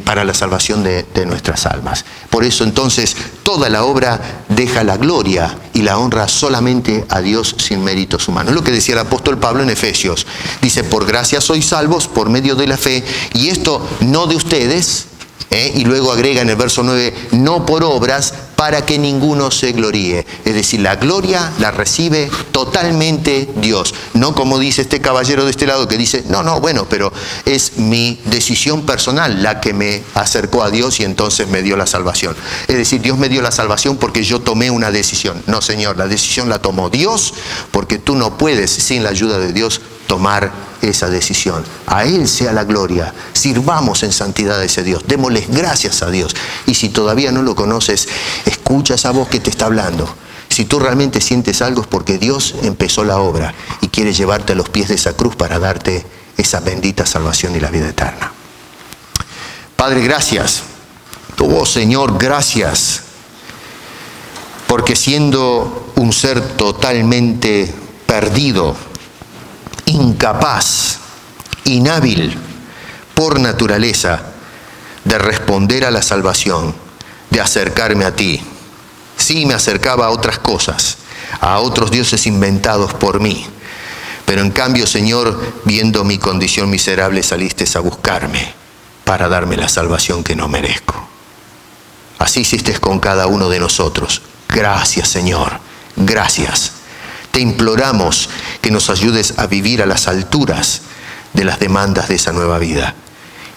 para la salvación de nuestras almas. Por eso entonces toda la obra deja la gloria y la honra solamente a Dios sin méritos humanos. Es lo que decía el apóstol Pablo en Efesios. Dice, por gracia sois salvos por medio de la fe, y esto no de ustedes. Y luego agrega en el verso 9, no por obras para que ninguno se gloríe. Es decir, la gloria la recibe totalmente Dios. No como dice este caballero de este lado que dice, bueno, pero es mi decisión personal la que me acercó a Dios y entonces me dio la salvación. Es decir, Dios me dio la salvación porque yo tomé una decisión. No, Señor, la decisión la tomó Dios, porque tú no puedes sin la ayuda de Dios tomar esa decisión. A Él sea la gloria. Sirvamos en santidad a ese Dios. Démosles gracias a Dios. Y si todavía no lo conoces, escucha esa voz que te está hablando. Si tú realmente sientes algo es porque Dios empezó la obra y quiere llevarte a los pies de esa cruz para darte esa bendita salvación y la vida eterna. Padre, gracias. Oh Señor, gracias. Porque siendo un ser totalmente perdido, incapaz, inhábil por naturaleza de responder a la salvación, de acercarme a ti. Sí, me acercaba a otras cosas, a otros dioses inventados por mí. Pero en cambio, Señor, viendo mi condición miserable, saliste a buscarme para darme la salvación que no merezco. Así hiciste con cada uno de nosotros. Gracias, Señor. Gracias. Te imploramos que nos ayudes a vivir a las alturas de las demandas de esa nueva vida.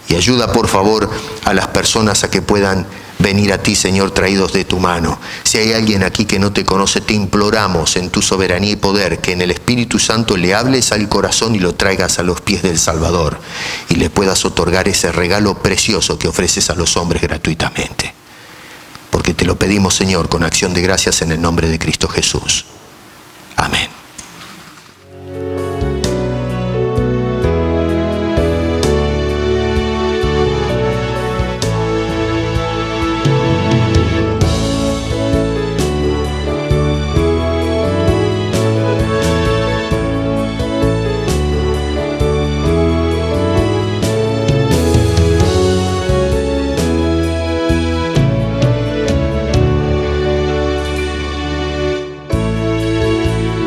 Y ayuda, por favor, a las personas a que puedan venir a ti, Señor, traídos de tu mano. Si hay alguien aquí que no te conoce, te imploramos en tu soberanía y poder que en el Espíritu Santo le hables al corazón y lo traigas a los pies del Salvador y le puedas otorgar ese regalo precioso que ofreces a los hombres gratuitamente. Porque te lo pedimos, Señor, con acción de gracias en el nombre de Cristo Jesús. Amén.